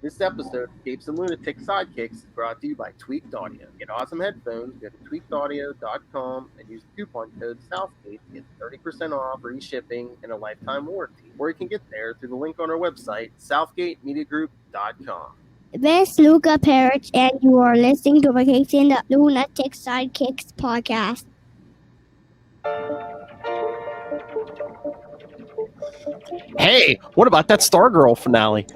This episode of Capes and Lunatics Sidekicks is brought to you by Tweaked Audio. Get awesome headphones, go to tweakedaudio.com and use the coupon code SOUTHGATE to get 30% off, free shipping, and a lifetime warranty. Or you can get there through the link on our website, southgatemediagroup.com. This is Luca Parrish, and you are listening to the Capes and Lunatics Sidekicks Podcast. Hey, what about that Stargirl finale?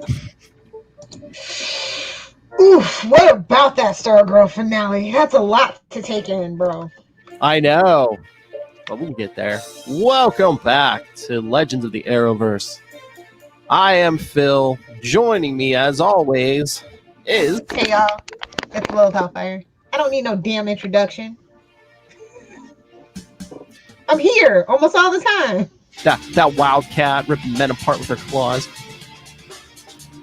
Oof, what about that Stargirl finale? That's a lot to take in, bro. I know, but we'll get there. Welcome back to Legends of the Arrowverse. I am Phil. Joining me, as always, is... Hey, y'all. It's Lil Hellfire. I don't need no damn introduction. I'm here almost all the time. That wildcat ripping men apart with her claws.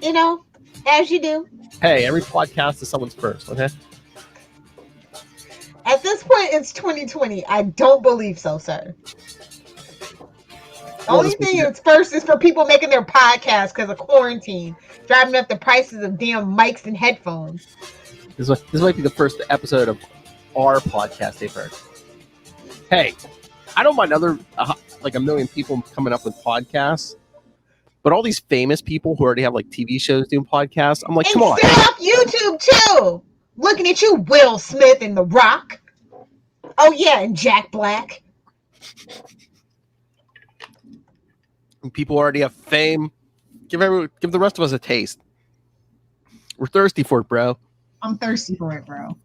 You know, as you do. Hey, every podcast is someone's first, okay? At this point, it's 2020. I don't believe so, sir. The only thing that's first is for people making their podcasts because of quarantine, driving up the prices of damn mics and headphones. This might be the first episode of our podcast they've heard. Hey, I don't mind other, like a million people coming up with podcasts, but all these famous people who already have like TV shows doing podcasts, I'm like, come on. And set up YouTube too. Looking at you, Will Smith and The Rock. Oh yeah, and Jack Black. People already have fame. Give the rest of us a taste. We're thirsty for it, bro. I'm thirsty for it, bro.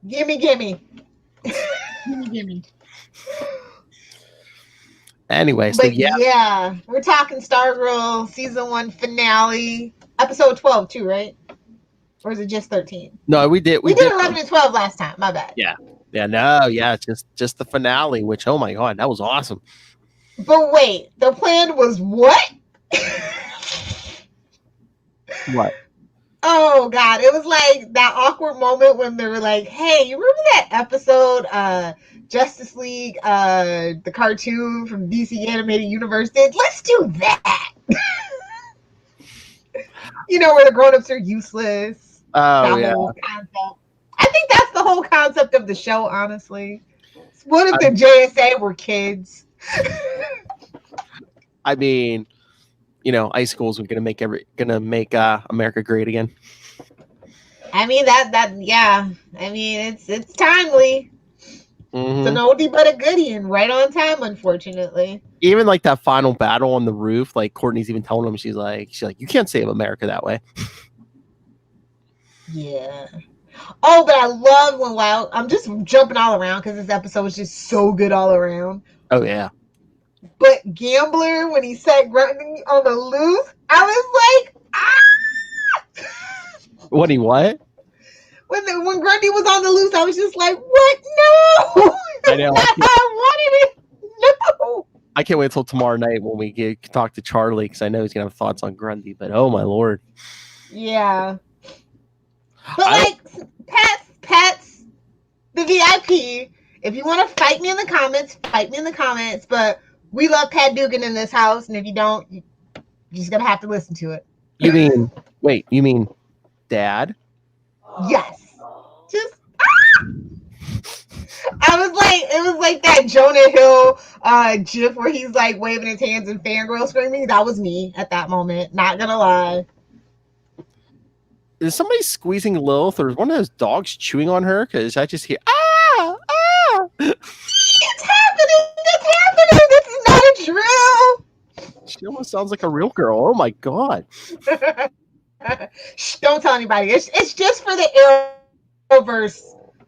Gimme. gimme. Anyway, so yeah, we're talking Stargirl season 1 finale, episode 12 too, right? Or is it just 13? No, we did 11 and 12 last time. My bad. Yeah, just the finale. Which, oh my god, that was awesome. But wait, the plan was what? What? Oh god, it was like that awkward moment when they were like, "Hey, you remember that episode, Justice League, the cartoon from DC Animated Universe did? Let's do that." You know, where the grown-ups are useless. Oh that yeah. whole concept. I think that's the whole concept of the show, honestly. What if the JSA were kids? I mean, you know, high schools are gonna make America great again. I mean yeah. I mean it's timely. Mm-hmm. It's an oldie but a goodie and right on time, unfortunately. Even like that final battle on the roof, like Courtney's even telling him, she's like, you can't save America that way. Yeah. Oh, but I love when I'm just jumping all around because this episode was just so good all around. Oh yeah. But Gambler, when he said grunting on the loose, I was like, ah! What? When Grundy was on the loose, I was just like, what? No! I know. I wanted it. No! I can't wait till tomorrow night when we talk to Charlie, because I know he's gonna have thoughts on Grundy. But oh my lord. Yeah. But pets, the VIP. If you want to fight me in the comments, fight me in the comments. But we love Pat Dugan in this house, and if you don't, you're just gonna have to listen to it. You mean Dad? Yes. Just it was like that Jonah Hill gif where he's like waving his hands and fangirl screaming. That was me at that moment. Not gonna lie. Is somebody squeezing Lilith, or is one of those dogs chewing on her? Because I just hear ah. It's happening. This is not a drill. She almost sounds like a real girl. Oh my god. Shh, don't tell anybody. It's just for the Arrowverse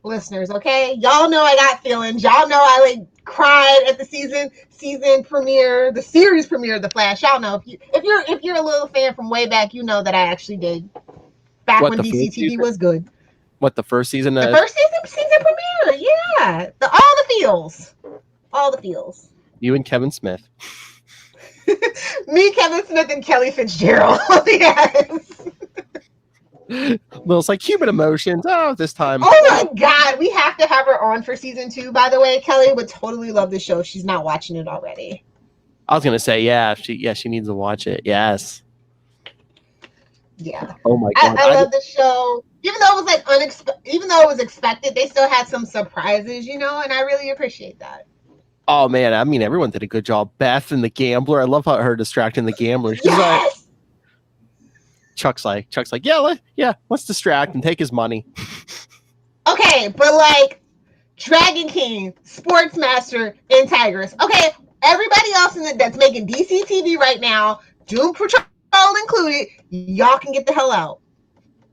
listeners, okay? Y'all know I got feelings. Y'all know I like cried at the season premiere, the series premiere of The Flash. Y'all know if you're a little fan from way back, you know that I actually did. Back when DCTV was good. What, the first season? The first season premiere, yeah. All the feels. You and Kevin Smith. Me, Kevin Smith, and Kelly Fitzgerald. Yes. Well, it's like human emotions. Oh, this time. Oh my god, we have to have her on for season 2. By the way, Kelly would totally love the show. She's not watching it already. I was gonna say, she needs to watch it. Yes. Yeah. Oh my I, god! I love the show. Even though it was like even though it was expected, they still had some surprises, and I really appreciate that. Oh man, I mean, everyone did a good job. Beth and the gambler. I love how her distracting the gambler. She's like, Yes. Chuck's like, yeah, let's distract and take his money. Okay, but like Dragon King, Sportsmaster, and Tigress. Okay, everybody else that's making DC TV right now, Doom Patrol included, y'all can get the hell out.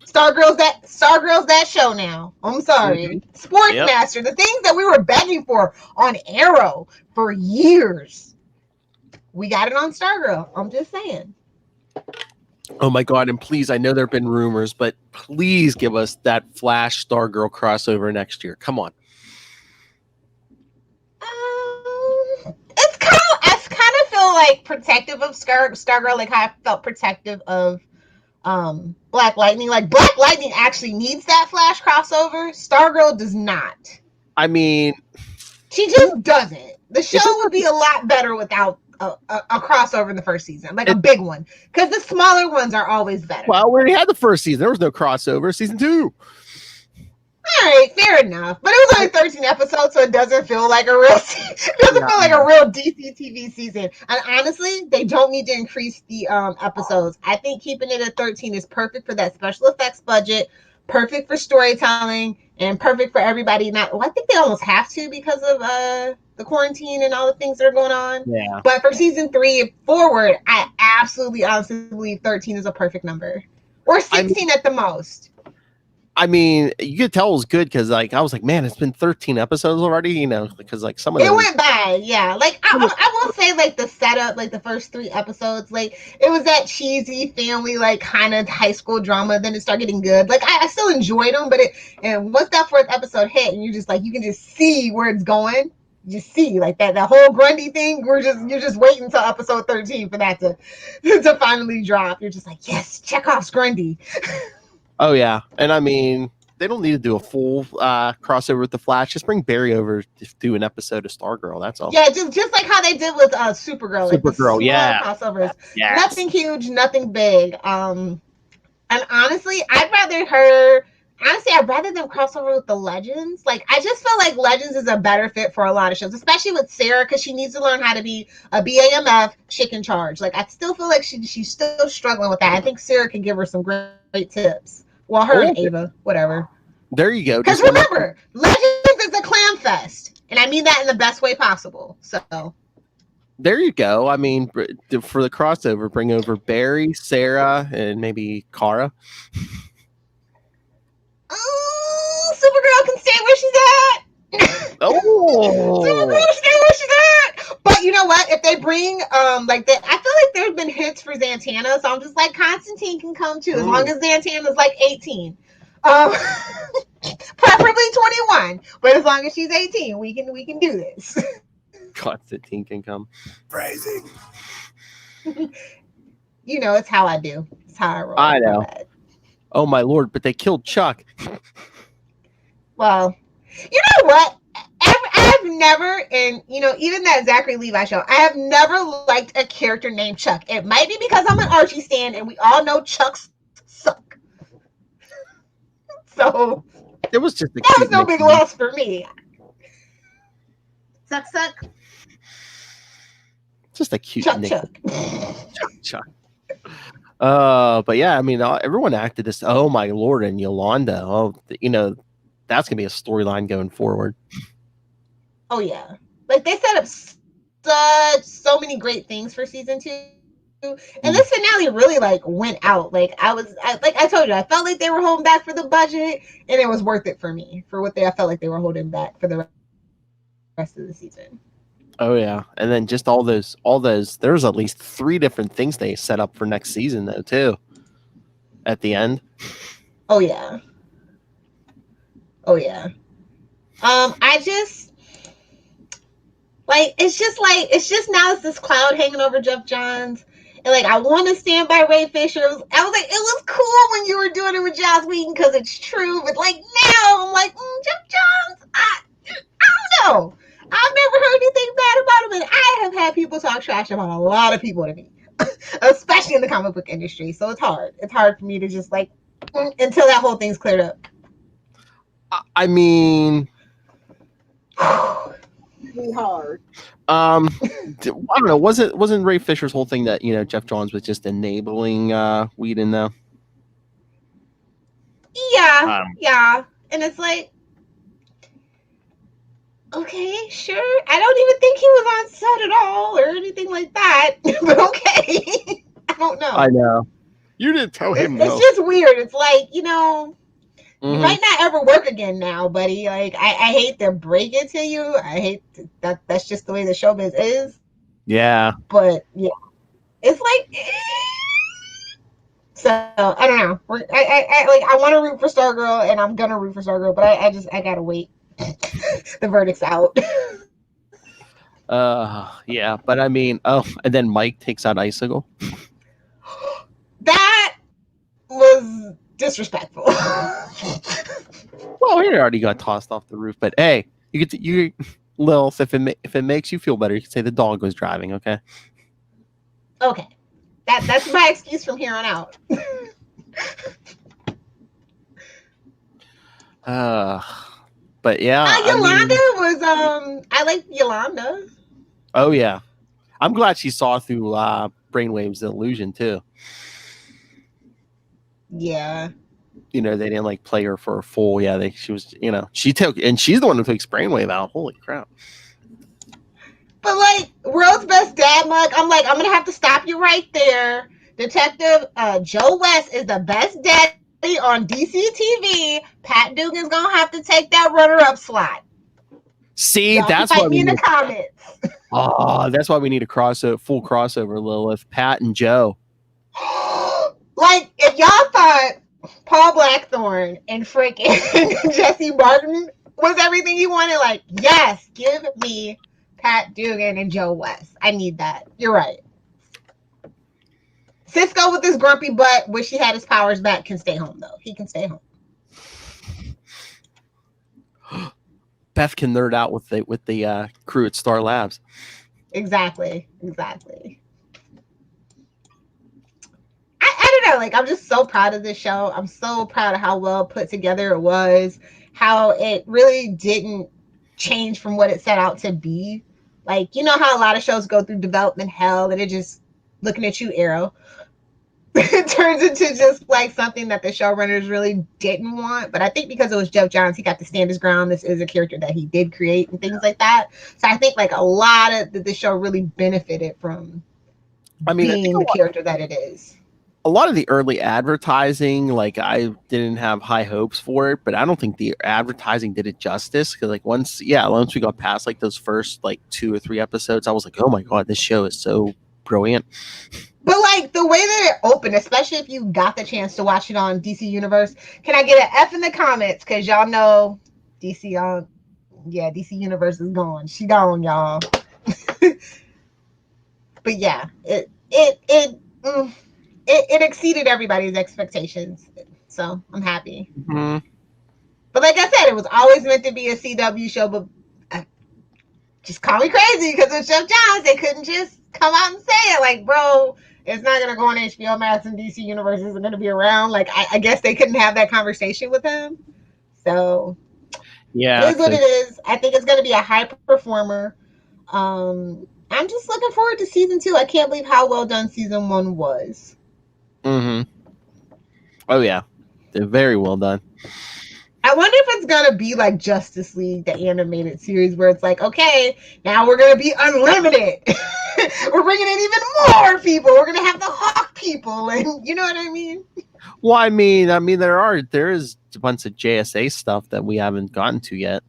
Stargirl's that show now. I'm sorry. Sportsmaster, the things that we were begging for on Arrow for years. We got it on Stargirl. I'm just saying. Oh my god! And please, I know there have been rumors, but please give us that Flash Stargirl crossover next year. Come on. I kind of feel like protective of Stargirl, like how I felt protective of Black Lightning. Like Black Lightning actually needs that Flash crossover. Stargirl does not. I mean, she just doesn't. The show would be a lot better without a crossover in the first season, like a big one, because the smaller ones are always better. Well, we already had the first season. There was no crossover. Season 2. All right, fair enough. But it was only 13 episodes, so it doesn't feel like a real feel like a real DC TV season. And honestly, they don't need to increase the episodes. I think keeping it at 13 is perfect for that special effects budget, perfect for storytelling, and perfect for everybody. I think they almost have to because of the quarantine and all the things that are going on. Yeah. But for season 3 forward, I absolutely honestly believe 13 is a perfect number. Or 16 at the most. I mean, you could tell it was good because, like, I was like, man, it's been 13 episodes already, because, like, some of it went by, yeah. Like, I will say, like, the setup, like, the first 3 episodes, like, it was that cheesy family, like, kind of high school drama. Then it started getting good. Like, I still enjoyed them, and once that 4th episode hit, and you're just like, you can just see where it's going. You see, like, that whole Grundy thing, you're just waiting until episode 13 for that to finally drop. You're just like, yes, Chekhov's Grundy. Oh yeah, and I mean, they don't need to do a full crossover with the Flash. Just bring Barry over to do an episode of Stargirl. That's all. Yeah, just like how they did with Supergirl. Supergirl, like crossovers. Yes. Nothing huge, nothing big. And honestly, I'd rather them cross over with the Legends. Like, I just feel like Legends is a better fit for a lot of shows, especially with Sarah, because she needs to learn how to be a BAMF chicken charge. Like, I still feel like she's still struggling with that. I think Sarah can give her some great tips. Well, her and Ava, whatever. There you go. Because remember, Legends is a clam fest, and I mean that in the best way possible. So there you go. I mean, for the crossover, bring over Barry, Sarah, and maybe Kara. Oh, Supergirl can stay where she's at. Supergirl can stay where she's at. But you know what? If they bring I feel like there's been hits for Zatanna, so I'm just like, Constantine can come too, as long as Zatanna's like 18. Preferably 21, but as long as she's 18, we can do this. Constantine can come. Phrasing. It's how I do. It's how I roll. I know. Oh my lord! But they killed Chuck. Well, you know what? I've never, and even that Zachary Levi show, I have never liked a character named Chuck. It might be because I'm an Archie stan, and we all know Chucks suck. So it was just that was no big loss for me. Suck. Just a cute Chuck. Chuck. But yeah, I mean, everyone acted this. Oh my lord, and Yolanda. Oh, that's gonna be a storyline going forward. Oh yeah, like they set up so many great things for season 2, and this finale really went out. Like I told you, I felt like they were holding back for the budget, and it was worth it for me for what I felt like they were holding back for the rest of the season. Oh yeah, and then just all those. There's at least 3 different things they set up for next season though too. At the end. Oh yeah. I just it's just now it's this cloud hanging over Jeff Johns, and I want to stand by Ray Fisher. I was like, it was cool when you were doing it with Joss Whedon because it's true, but now I'm like, Jeff Johns, I don't know. I've never heard anything bad about him, and I have had people talk trash about a lot of people to me. especially in the comic book industry. So it's hard. It's hard for me to just like until that whole thing's cleared up. I mean, Really hard. I don't know. Wasn't Ray Fisher's whole thing that Jeff Johns was just enabling Whedon though? Yeah, yeah, and it's like, okay, sure. I don't even think he was on set at all or anything like that. But okay, I don't know. I know. You didn't tell him. It's just weird. It's like you Mhm. might not ever work again now, buddy. Like I hate to break it to you. I hate that. That's just the way the showbiz is. Yeah. But yeah, it's like. So I don't know. I want to root for Stargirl, and I'm gonna root for Stargirl, but I gotta wait. The verdict's out. Yeah, but I mean, and then Mike takes out Icicle. That was disrespectful. Well, he already got tossed off the roof, but hey, you Lilith, if it makes you feel better, you can say the dog was driving. Okay. Okay, that's my excuse from here on out. But yeah, Yolanda was I like Yolanda. Oh yeah, I'm glad she saw through Brainwave's illusion too. Yeah. They didn't like play her for a full. Yeah, she was. She took, and she's the one who takes Brainwave out. Holy crap! But like World's Best Dad mug, I'm gonna have to stop you right there. Detective Joe West is the best daddy on DC TV. Pat Dugan's gonna have to take that runner-up slot. See, Y'all that's can why fight me in the comments. Oh, that's why we need a full crossover, Lilith, Pat and Joe. Like if y'all thought Paul Blackthorne and freaking Jesse Martin was everything you wanted, like yes, give me Pat Dugan and Joe West. I need that. You're right. Cisco with his grumpy butt, wish he had his powers back, can stay home though. He can stay home. Beth can nerd out with the crew at Star Labs. Exactly. I don't know. Like I'm just so proud of this show. I'm so proud of how well put together it was. How it really didn't change from what it set out to be. Like how a lot of shows go through development hell and it just looking at you, Arrow. It turns into just like something that the showrunners really didn't want. But I think because it was Jeff Johns, he got to stand his ground. This is a character that he did create and things like that. So I think like a lot of the show really benefited from being the character that it is. A lot of the early advertising, like I didn't have high hopes for it, but I don't think the advertising did it justice. Because like once we got past like those first like 2 or 3 episodes, I was like, oh my god, this show is so brilliant. But like the way that it opened, especially if you got the chance to watch it on DC Universe, can I get an F in the comments? Because y'all know DC Universe is gone. She gone, y'all. But yeah, it exceeded everybody's expectations. So I'm happy. Mm-hmm. But like I said, it was always meant to be a CW show, but just call me crazy because it's Jeff Johns. They couldn't just come out and say it. Like, bro, it's not going to go on HBO Max and DC Universe isn't going to be around. Like, I guess they couldn't have that conversation with him. So, yeah, it is what it is. I think it's going to be a high performer. I'm just looking forward to season 2. I can't believe how well done season 1 was. Mm-hmm. Oh, yeah. They're very well done. I wonder if it's going to be like Justice League, the animated series, where it's like, okay, now we're going to be unlimited. We're bringing in even more people. We're going to have the Hawk people. And you know what I mean? Well, I mean, there is a bunch of JSA stuff that we haven't gotten to yet.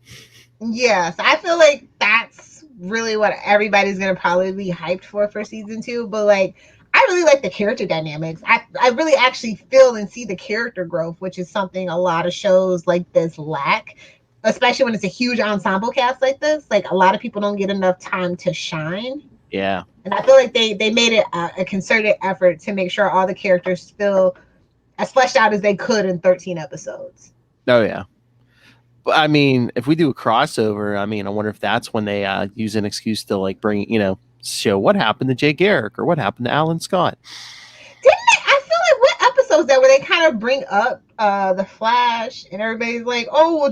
Yes, I feel like that's really what everybody's going to probably be hyped for season 2. But like, I really like the character dynamics. I really actually feel and see the character growth, which is something a lot of shows like this lack, especially when it's a huge ensemble cast like this. Like a lot of people don't get enough time to shine. Yeah. And I feel like they made it a concerted effort to make sure all the characters feel as fleshed out as they could in 13 episodes. Oh, yeah. But I mean, if we do a crossover, I mean, I wonder if that's when they use an excuse to like bring, show what happened to Jay Garrick or what happened to Alan Scott. Didn't they? I feel like what episodes that where they kind of bring up the Flash and everybody's like, oh well,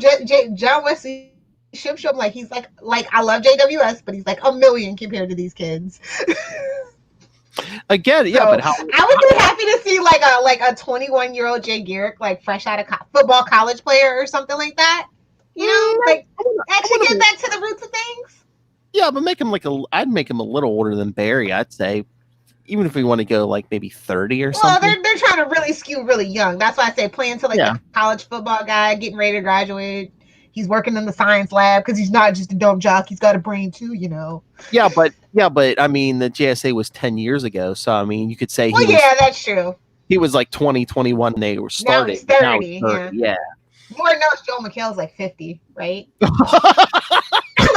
John Wesley Shipp show. I'm like, he's like I love JWS, but he's like a million compared to these kids. Again, yeah, So, but how? I would be happy to see like a 21-year-old Jay Garrick, like fresh out of football college player or something like that. You know, like actually get back to the roots of things. Yeah, but make him I'd make him a little older than Barry. I'd say, even if we want to go like maybe 30 or something. Well, they're trying to really skew really young. That's why I say playing to like a college football guy, getting ready to graduate. He's working in the science lab because he's not just a dope jock. He's got a brain too, you know. Yeah, but I mean, the JSA was 10 years ago, so I mean, you could say that's true. He was like 20, 21 when they were starting. Now he's 30, yeah. Lord knows Joe McHale's like 50, right? I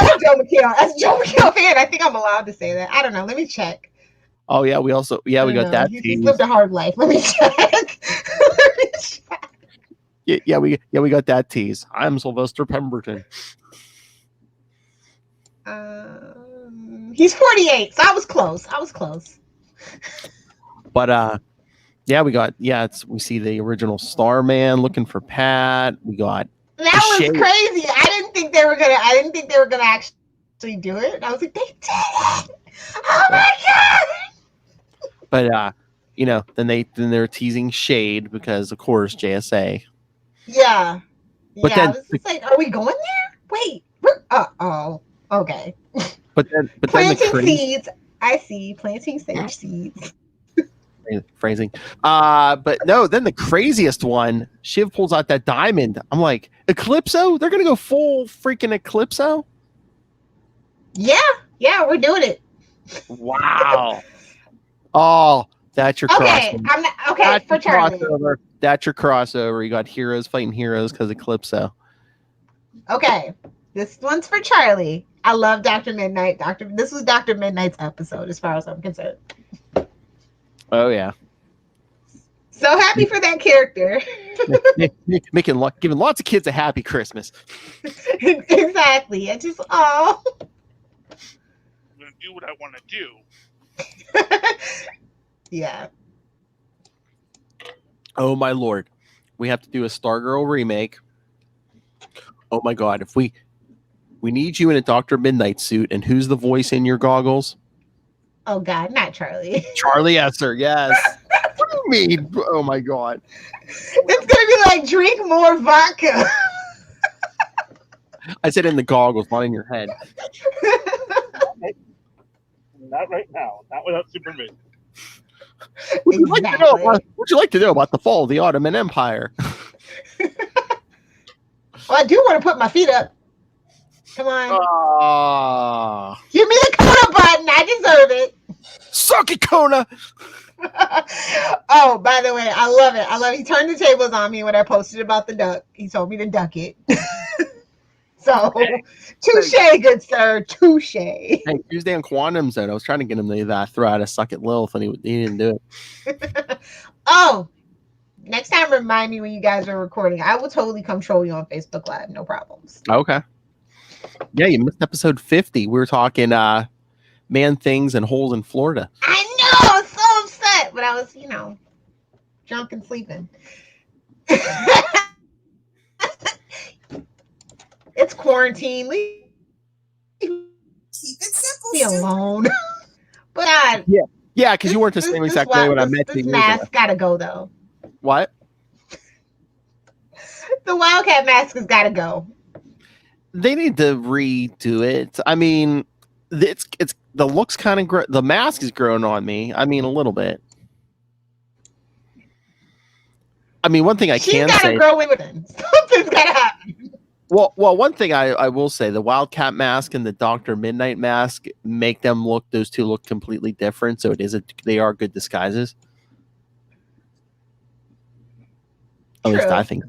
love Joe McHale. As a Joe McHale fan, I think I'm allowed to say that. I don't know. Let me check. Oh yeah, we got that. He's lived a hard life. Let me check. Yeah, we got that tease. I'm Sylvester Pemberton. He's 48, so I was close. But yeah, we see the original Starman looking for Pat. We got that was crazy. I didn't think they were gonna actually do it. I was like, they did it! Oh my god! But then they're teasing Shade because of course JSA. Yeah. But then, I was just like, are we going there? Wait. Okay. But then planting seeds. I see. Planting sage seeds. Phrasing. But no, then the craziest one, Shiv pulls out that diamond. I'm like, Eclipso? They're gonna go full freaking Eclipso? Yeah, we're doing it. Wow. Oh, that's your crossover. That's for Charlie. That's your crossover. You got heroes fighting heroes because of Eclipso. Okay. This one's for Charlie. I love Dr. Midnight. This was Dr. Midnight's episode, as far as I'm concerned. Oh yeah. So happy for that character. Giving lots of kids a happy Christmas. Exactly. I'm gonna do what I want to do. Yeah. Oh my lord. We have to do a Stargirl remake. Oh my god, if we need you in a Dr. Midnight suit, and who's the voice in your goggles? Oh god, not Charlie. Charlie Esser, yes. What do you mean? Oh my god. It's gonna be like drink more vodka. I said in the goggles, not in your head. Not right now. Not without supervision. Would you like to know about the fall of the Ottoman Empire? Well, I do want to put my feet up. Come on. Give me the Kona button. I deserve it. Suck it, Kona. Oh, by the way, I love it. He turned the tables on me when I posted about the duck. He told me to duck it. So, touche, good sir. Touche. Hey, Tuesday on Quantum Zone, I was trying to get him to throw out a suck it Lilith, and he didn't do it. Oh, next time remind me when you guys are recording. I will totally come troll you on Facebook Live. No problems. Okay. Yeah, you missed episode 50. We were talking man things and holes in Florida. I know. I was so upset, but I was, drunk and sleeping. It's quarantine. Leave Keep it simple. me alone. But yeah, because you weren't the same exact way when I met you. This mask gotta go though. What? The Wildcat mask has gotta go. They need to redo it. I mean, it's the looks kind of the mask is growing on me. I mean, a little bit. I mean, one thing She's gotta grow in with it. Something's gotta happen. Well, one thing I will say, the Wildcat mask and the Dr. Midnight mask make those two look completely different. So they are good disguises. At least I think.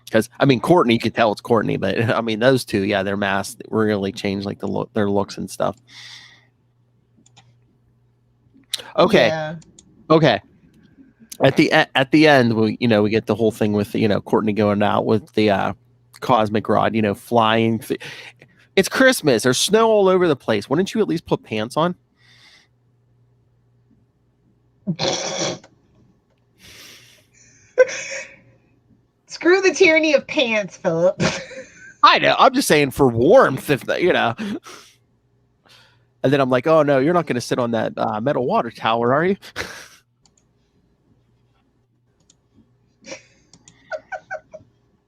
Because I mean, Courtney, you could tell it's Courtney, but I mean, those two, yeah, their masks really change like their looks and stuff. Okay, okay. At the end, we get the whole thing with Courtney going out with the cosmic rod, flying. It's Christmas. There's snow all over the place. Wouldn't you at least put pants on? Screw the tyranny of pants, Philip. I know. I'm just saying for warmth, if you know. And then I'm like, oh no, you're not going to sit on that metal water tower, are you?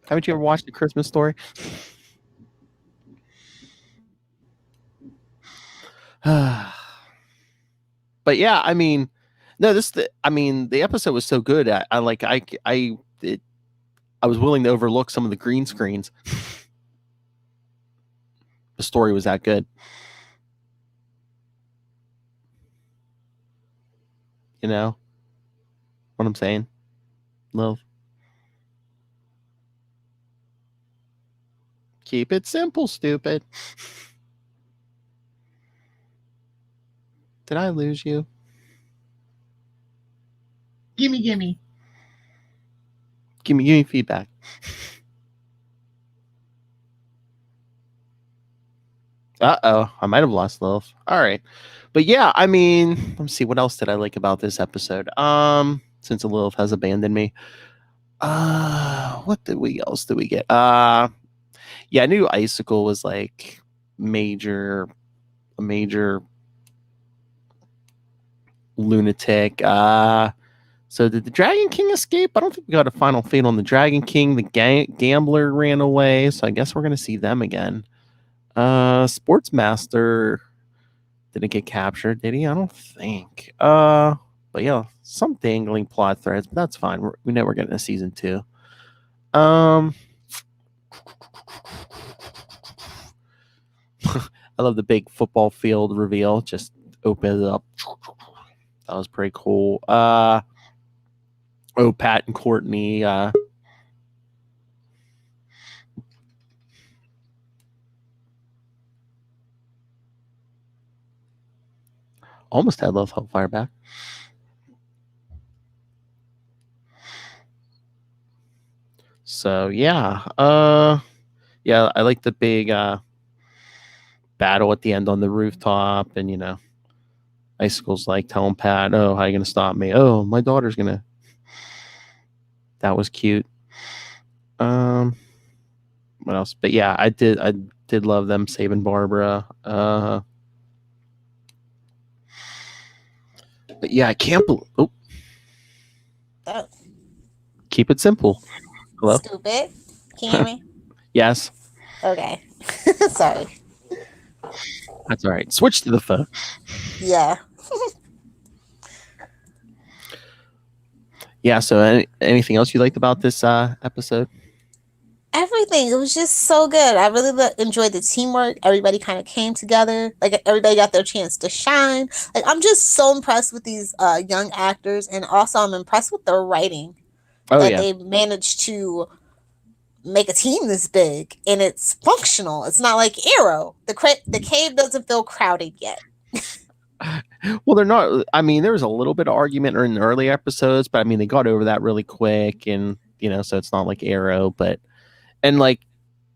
Haven't you ever watched A Christmas Story? But yeah, I mean, no, the episode was so good. I was willing to overlook some of the green screens. The story was that good. You know what I'm saying? Love. Keep it simple, stupid. Did I lose you? Gimme. Give me feedback. Uh-oh, I might have lost Lilith. All right. But yeah, I mean, let me see, what else did I like about this episode? Since Lilith has abandoned me. What else did we get? Yeah, I knew Icicle was like a major lunatic. So did the Dragon King escape? I don't think we got a final fate on the Dragon King. The gambler ran away, so I guess we're gonna see them again. Sportsmaster didn't get captured, did he? I don't think. But yeah, some dangling plot threads, but that's fine. We know we're getting a season 2. I love the big football field reveal. Just open it up. That was pretty cool. Pat and Courtney. Almost had Love Hellfire back. So yeah. Yeah, I like the big battle at the end on the rooftop, and you know, Icicle's like telling Pat, "Oh, how are you gonna stop me? Oh, my daughter's gonna." That was cute. What else? But yeah, I did love them saving Barbara. But yeah, I can't believe. Oh, Oh, keep it simple. Hello. stupid. Can you hear me? Yes, Okay. Sorry. that's all right. Switch to the phone. Yeah. Yeah. So, anything else you liked about this episode? Everything. It was just so good. I really enjoyed the teamwork. Everybody kind of came together. Like everybody got their chance to shine. Like I'm just so impressed with these young actors, and also I'm impressed with their writing. Oh that yeah. they managed to make a team this big, and it's functional. It's not like Arrow. The cave doesn't feel crowded yet. Well, they're not. I mean, there was a little bit of argument in the early episodes, but I mean, they got over that really quick, and you know, so it's not like Arrow. But and like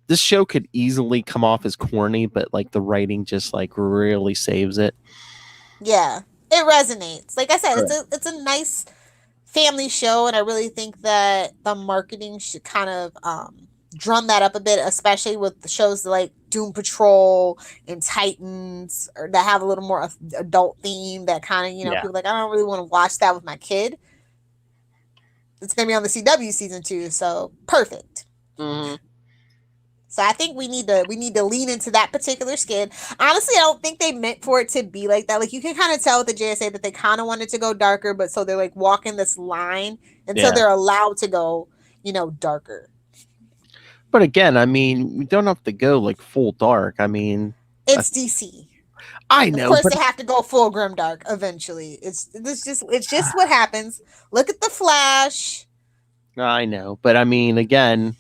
this show could easily come off as corny, but like the writing just like really saves it. Yeah, it resonates. Like I said, it's a nice family show, and I really think that the marketing should kind of drum that up a bit, especially with the shows like Doom Patrol and Titans, or that have a little more adult theme. That kind of people like, I don't really want to watch that with my kid. It's gonna be on the CW season 2, so perfect. Mm-hmm. So I think we need to lean into that particular skid. Honestly, I don't think they meant for it to be like that. Like you can kind of tell with the JSA that they kind of wanted to go darker, but so they're like walking this line until they're allowed to go, darker. But again, I mean, we don't have to go like full dark. I mean, it's DC. I know. Of course, they have to go full grim dark eventually. It's just what happens. Look at the Flash. I know, but I mean, again.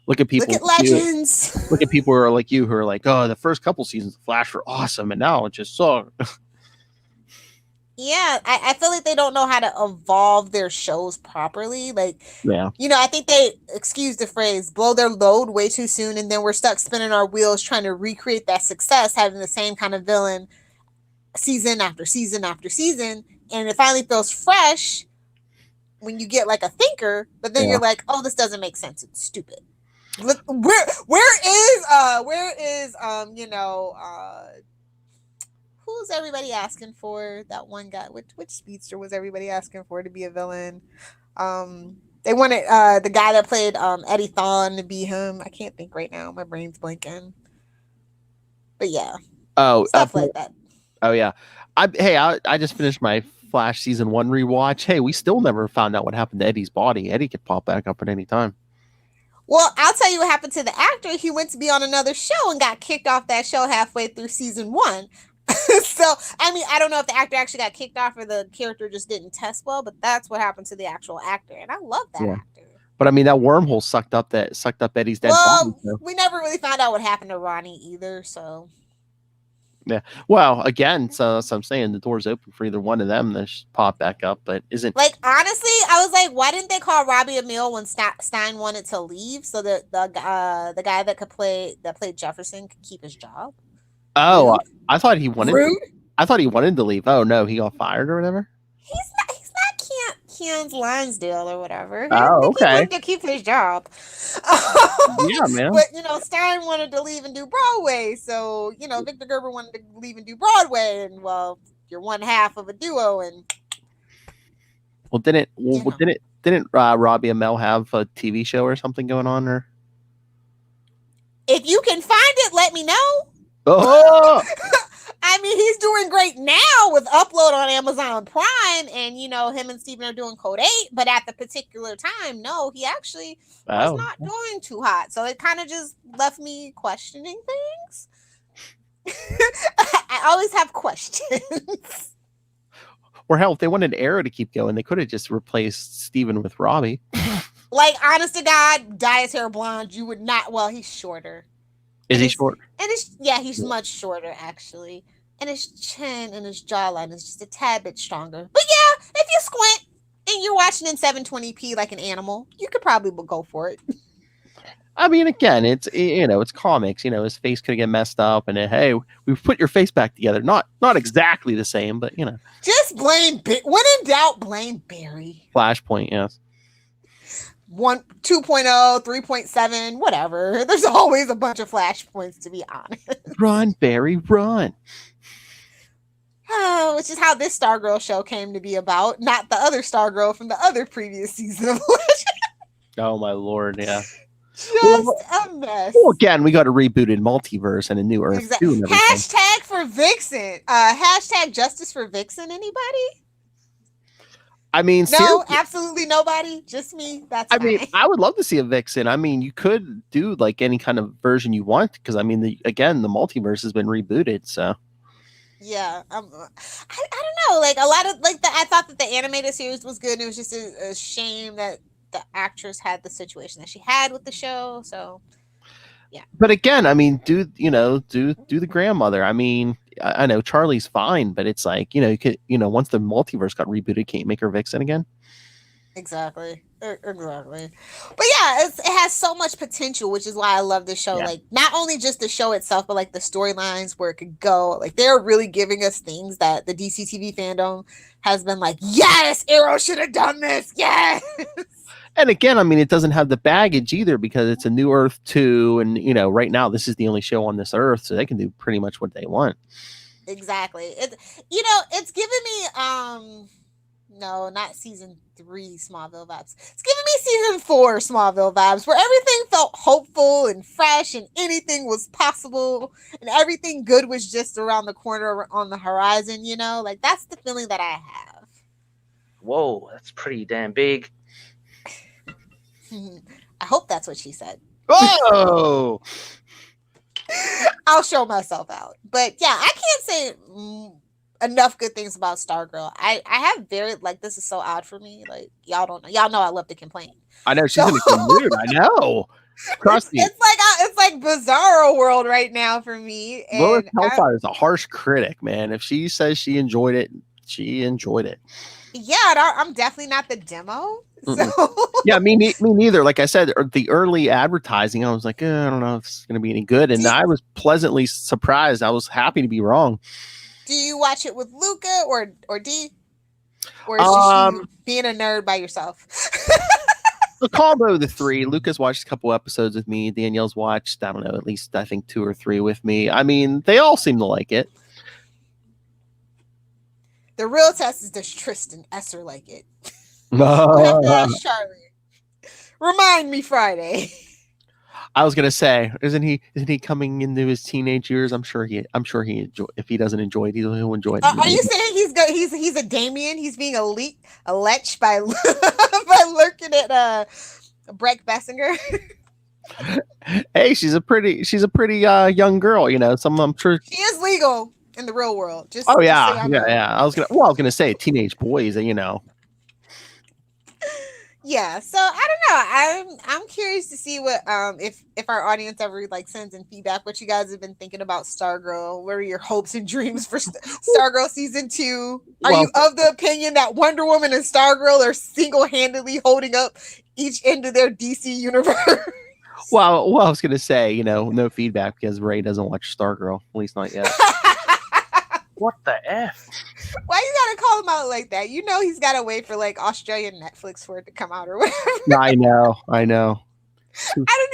Look at people. Look at Legends. Look at people who are like you, who are like, oh, the first couple seasons of Flash were awesome, and now it just sucks. Yeah, I feel like they don't know how to evolve their shows properly. Like, Yeah. I think they, excuse the phrase, blow their load way too soon, and then we're stuck spinning our wheels trying to recreate that success, having the same kind of villain season after season after season, and it finally feels fresh when you get like a thinker, but then you're like, oh, this doesn't make sense. It's stupid. Where is who's everybody asking for? That one guy. Which speedster was everybody asking for to be a villain? They wanted the guy that played Eddie Thawne to be him. I can't think right now. My brain's blanking. But yeah. Stuff like that. Oh yeah. I just finished my Flash season 1 rewatch. Hey, we still never found out what happened to Eddie's body. Eddie could pop back up at any time. Well, I'll tell you what happened to the actor. He went to be on another show and got kicked off that show halfway through season 1. So, I mean, I don't know if the actor actually got kicked off or the character just didn't test well, but that's what happened to the actual actor. And I love that actor. But I mean, that wormhole sucked up Eddie's dead body. So. We never really found out what happened to Ronnie either, so. Yeah. Well, again, so I'm saying the door's open for either one of them to pop back up, but isn't like honestly, I was like, why didn't they call Robbie Amell when Stein wanted to leave so that the guy that played Jefferson could keep his job? Oh, Rude? I thought he wanted. I thought he wanted to leave. Oh no, he got fired or whatever. He's not Keanu Lansdale or whatever. Oh, okay. He wanted to keep his job. Yeah, man. But Stein wanted to leave and do Broadway, so Victor Gerber wanted to leave and do Broadway, and well, you're one half of a duo, and didn't Robbie Amell have a TV show or something going on? Or if you can find it, let me know. Oh. I mean, he's doing great now with Upload on Amazon Prime, and him and Steven are doing Code 8. But at the particular time, no, he actually was not doing too hot. So it kind of just left me questioning things. I always have questions. Or hell, if they wanted Arrow to keep going, they could have just replaced Steven with Robbie. Like, honest to God, dye his hair blonde. You would not. Well, he's shorter. Is he short? And he's much shorter actually. And his chin and his jawline is just a tad bit stronger. But yeah, if you squint and you're watching in 720p like an animal, you could probably go for it. I mean, again, it's comics. His face could get messed up, and hey, we've put your face back together. Not exactly the same, but Just blame. When in doubt, blame Barry. Flashpoint, yes. 2.0, 3.7, whatever. There's always a bunch of flashpoints, to be honest. Run, Barry, run. Which is how this Stargirl show came to be about, not the other Stargirl from the other previous season of Legend. Oh my lord, yeah. Just a mess. Well, again, we got a rebooted multiverse and a new Earth too. Hashtag for Vixen. Hashtag justice for Vixen. Anybody? I mean, no, seriously. Absolutely nobody. Just me. That's fine. I mean, I would love to see a Vixen. I mean, you could do like any kind of version you want because I mean, the multiverse has been rebooted, so. Yeah, I don't know. Like a lot of I thought that the animated series was good. It was just a shame that the actress had the situation that she had with the show. So, yeah. But again, I mean, do the grandmother. I mean, I know Charlie's fine, but it's like you could once the multiverse got rebooted, can't you make her Vixen again? Exactly. But yeah, it has so much potential, which is why I love this show. Yeah. Like not only just the show itself, but like the storylines where it could go. Like they're really giving us things that the DC TV fandom has been like, yes, Arrow should have done this. Yes. And again, I mean, it doesn't have the baggage either because it's a new Earth 2, and right now this is the only show on this Earth, so they can do pretty much what they want. Exactly. It's giving me no, not season 3 Smallville vibes. It's giving me season 4 Smallville vibes where everything felt hopeful and fresh and anything was possible and everything good was just around the corner on the horizon, Like that's the feeling that I have. Whoa, that's pretty damn big. I hope that's what she said. Oh! I'll show myself out. But yeah, I can't say enough good things about Stargirl. I have this is so odd for me. Like y'all don't know. Y'all know I love to complain. I know she's in a mood. I know. Trust me. It's like Bizarro world right now for me. Lilith Hellfire is a harsh critic, man. If she says she enjoyed it, she enjoyed it. Yeah, I'm definitely not the demo. So Yeah, me neither. Like I said, the early advertising, I was like, I don't know if it's going to be any good. And I was pleasantly surprised. I was happy to be wrong. Do you watch it with Luca or D? Or is just you being a nerd by yourself? A combo of the three. Lucas watched a couple episodes with me. Danielle's watched, I don't know, at least I think 2 or 3 with me. I mean, they all seem to like it. The real test is, does Tristan Esser like it? Charlie. Remind me Friday. I was gonna say, isn't he coming into his teenage years? I'm sure he enjoy. If he doesn't enjoy it, he'll enjoy it. Are you saying he's a Damien? He's being a lech by by lurking at Breck Bessinger. Hey, she's a pretty young girl. You know, I'm sure she is legal in the real world. Just yeah. I was gonna say teenage boys. You know. Yeah, so I don't know. I'm curious to see what if our audience ever like sends in feedback what you guys have been thinking about Stargirl. What are your hopes and dreams for Stargirl season 2? Are you of the opinion that Wonder Woman and Stargirl are single-handedly holding up each end of their DC universe? Well, I was gonna say, no feedback because Ray doesn't watch Stargirl, at least not yet. What the F? Why you gotta call him out like that? You know he's gotta wait for like Australian Netflix for it to come out or whatever. I know. I don't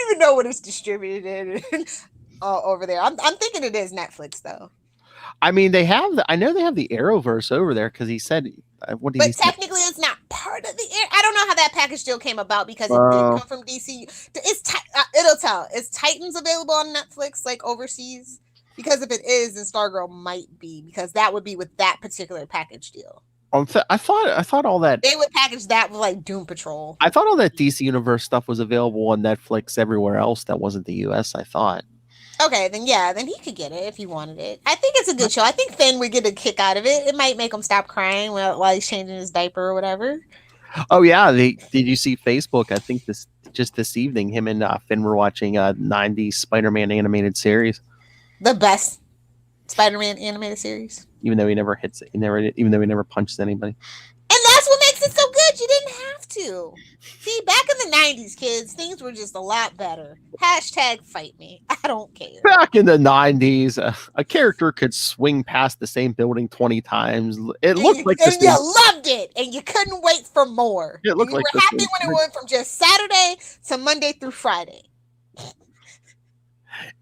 even know what it's distributed in over there. I'm thinking it is Netflix though. I mean, I know they have the Arrowverse over there because he said. But technically, it's not part of the. I don't know how that package deal came about because it did come from DC. It'll tell. Is Titans available on Netflix like overseas? Because if it is, then Stargirl might be, because that would be with that particular package deal. I thought all that they would package that with like Doom Patrol. I thought all that DC Universe stuff was available on Netflix everywhere else that wasn't the US. I thought. Okay, then he could get it if he wanted it. I think it's a good show. I think Finn would get a kick out of it. It might make him stop crying while he's changing his diaper or whatever. Oh yeah, did you see Facebook? I think this evening, him and Finn were watching a '90s Spider-Man animated series. The best Spider-Man animated series. Even though he never hits it, even though he never punches anybody. And that's what makes it so good. You didn't have to. See, back in the 90s, kids, things were just a lot better. # fight me. I don't care. Back in the 90s, a character could swing past the same building 20 times. It looked like and you loved it, and you couldn't wait for more. It looked you like were happy when it went from just Saturday to Monday through Friday.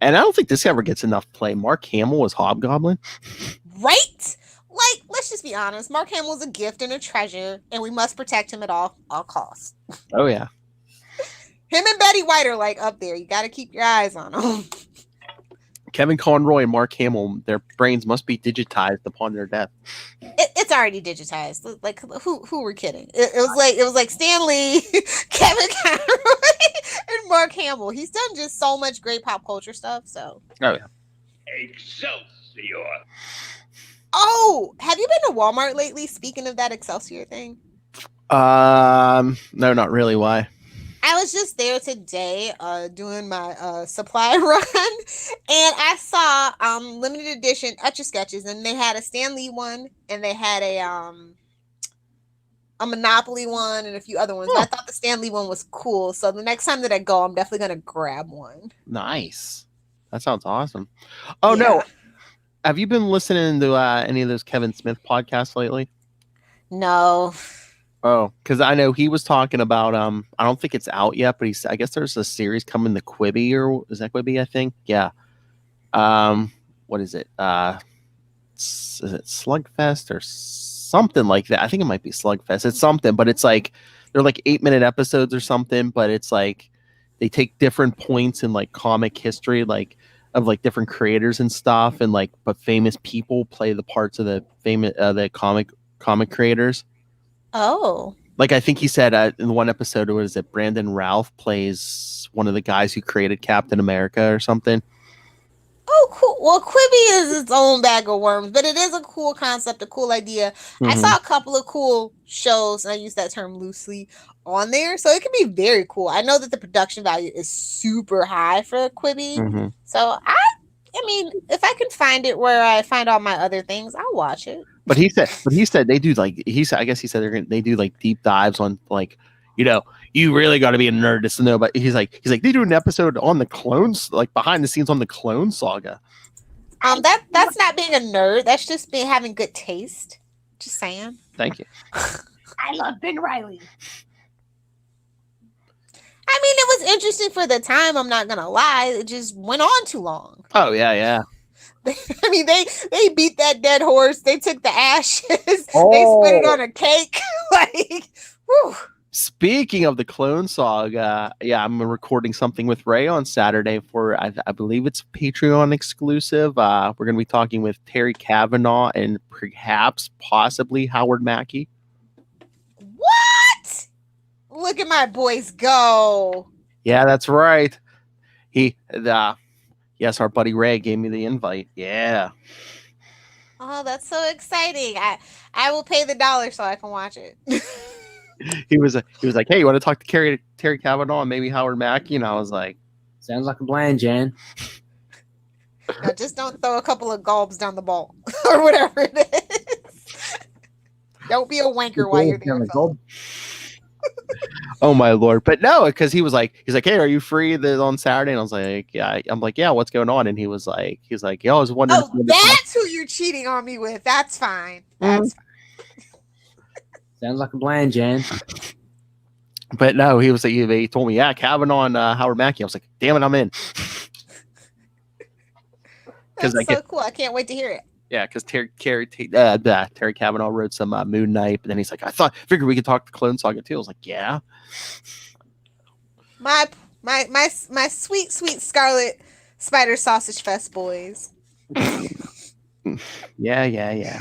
And I don't think this ever gets enough play. Mark Hamill was Hobgoblin. Right? Like, let's just be honest. Mark Hamill is a gift and a treasure, and we must protect him at all costs. Oh, yeah. Him and Betty White are, like, up there. You got to keep your eyes on them. Kevin Conroy and Mark Hamill, their brains must be digitized upon their death. It's already digitized. Like, who were kidding? It was like Stan Lee, Kevin Conroy, and Mark Hamill. He's done just so much great pop culture stuff. So. Oh yeah. Excelsior. Oh, have you been to Walmart lately? Speaking of that Excelsior thing. No, not really. Why? I was just there today doing my supply run, and I saw limited edition Etch-a-Sketches, and they had a Stan Lee one, and they had a Monopoly one, and a few other ones. Oh. I thought the Stan Lee one was cool, so the next time that I go, I'm definitely going to grab one. Nice. That sounds awesome. Oh, yeah. No. Have you been listening to any of those Kevin Smith podcasts lately? No. Oh, because I know he was talking about I don't think it's out yet, but I guess there's a series coming to Quibi, or is that Quibi? I think, yeah. What is it? Is it Slugfest or something like that? I think it might be Slugfest. It's something, but it's like they're like 8-minute episodes or something. But it's like they take different points in like comic history, like of like different creators and stuff, and like but famous people play the parts of the famous the comic creators. Oh, like I think he said in one episode, was it Brandon Routh plays one of the guys who created Captain America or something. Oh, cool. Well, Quibi is its own bag of worms, but it is a cool concept, a cool idea. Mm-hmm. I saw a couple of cool shows, and I use that term loosely, on there, so it can be very cool. I know that the production value is super high for Quibi, so I mean, if I can find it where I find all my other things, I'll watch it. But he said they do like I guess he said they do like deep dives on like, you really got to be a nerd to know. But he's like they do an episode on the clones, like behind the scenes on the Clone Saga. That's not being a nerd. That's just being having good taste. Just saying. Thank you. I love Ben Riley. I mean, it was interesting for the time. I'm not gonna lie. It just went on too long. Oh yeah. I mean, they beat that dead horse. They took the ashes. They Oh. spit it on a cake. Like, whew. Speaking of the Clone Saga, I'm recording something with Ray on Saturday for I believe it's Patreon exclusive. We're going to be talking with Terry Kavanaugh and perhaps possibly Howard Mackey. What? Look at my boys go. Yeah, that's right. Yes, our buddy Ray gave me the invite. Yeah. Oh, that's so exciting. I will pay the $1 so I can watch it. He was like, hey, you want to talk to Terry Kavanaugh and maybe Howard Mackey? And I was like, sounds like a plan, Jan. No, just don't throw a couple of gulps down the bowl or whatever it is. Don't be a wanker while you're there. Oh my Lord. But no, because he's like, hey, are you free on Saturday? And I was like, yeah. I'm like, yeah, what's going on? And he's like, yeah, I was wondering. Oh, that's who you're cheating on me with. That's fine. That's fine. Sounds like a plan, Jan. But no, he was like, he told me, yeah, Kavanaugh and Howard Mackey. I was like, damn it, I'm in. That's so cool. I can't wait to hear it. Yeah, because Terry Kavanaugh wrote some Moon Knight, but then he's like, figured we could talk the Clone Saga too. I was like, yeah. My sweet Scarlet Spider Sausage Fest boys. Yeah. Yeah.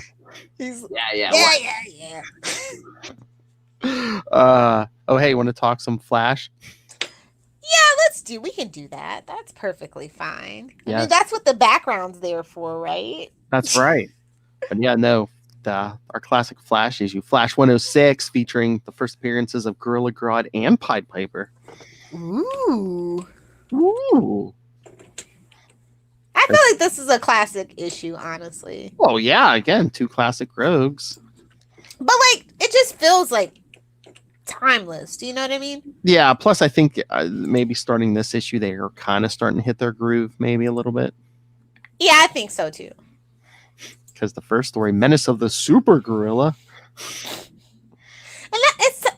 Oh, hey, want to talk some Flash? Yeah, we can do that. That's perfectly fine. Yes. I mean, that's what the background's there for, right? That's right. But yeah, no, our classic Flash issue, Flash 106, featuring the first appearances of Gorilla Grodd and Pied Piper. Ooh. I feel like this is a classic issue, honestly. Oh yeah, again, two classic rogues. But like, it just feels like timeless. Do you know what I mean? Yeah. Plus, I think maybe starting this issue, they are kind of starting to hit their groove, maybe a little bit. Yeah, I think so too. Because the first story, Menace of the Super Gorilla.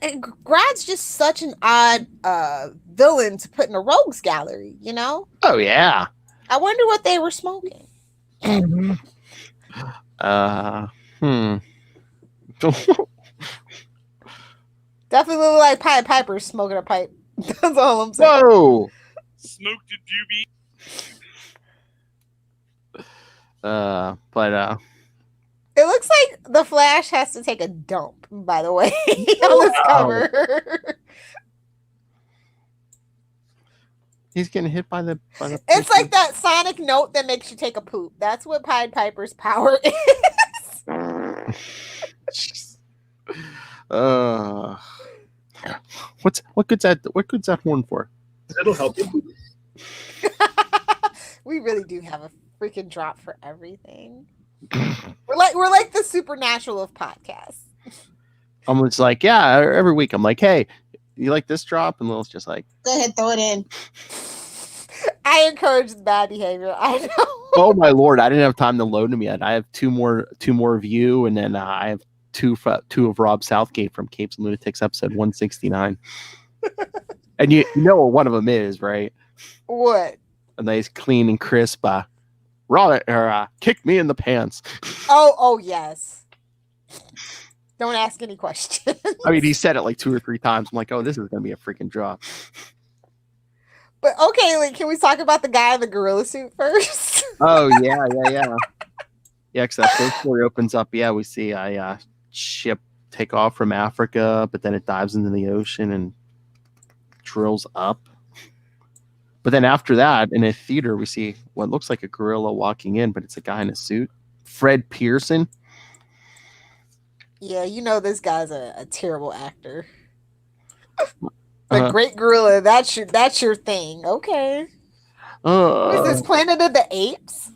And Grodd's just such an odd villain to put in a rogues gallery, you know? Oh yeah. I wonder what they were smoking. Definitely look like Pied Piper smoking a pipe. That's all I'm saying. Whoa. Smoke the But it looks like the Flash has to take a dump, by the way, on this cover. He's getting hit by the. It's like that sonic note that makes you take a poop. That's what Pied Piper's power is. What good's that horn for? It'll help you. We really do have a freaking drop for everything. We're like the Supernatural of podcasts. I'm just like, yeah, every week I'm like, hey, you like this drop? And Lil's just like, Go ahead, throw it in. I encourage the bad behavior. I know. oh my Lord, I didn't have time to load them yet. I have two more of you, and then I have two of Rob Southgate from Capes and Lunatics episode 169. And you know what one of them is, right? What? A nice, clean and crisp Rob kick me in the pants. Oh yes. Don't ask any questions. I mean, he said it like 2 or 3 times. I'm like, oh, this is gonna be a freaking drop. But okay, like, can we talk about the guy in the gorilla suit first? Oh yeah. Yeah, because that first story opens up. Yeah, we see a ship take off from Africa, but then it dives into the ocean and drills up. But then after that, in a theater, we see what looks like a gorilla walking in, but it's a guy in a suit. Fred Pearson. Yeah, you know this guy's a terrible actor. The Great Gorilla, that's your thing. Okay. Is this Planet of the Apes?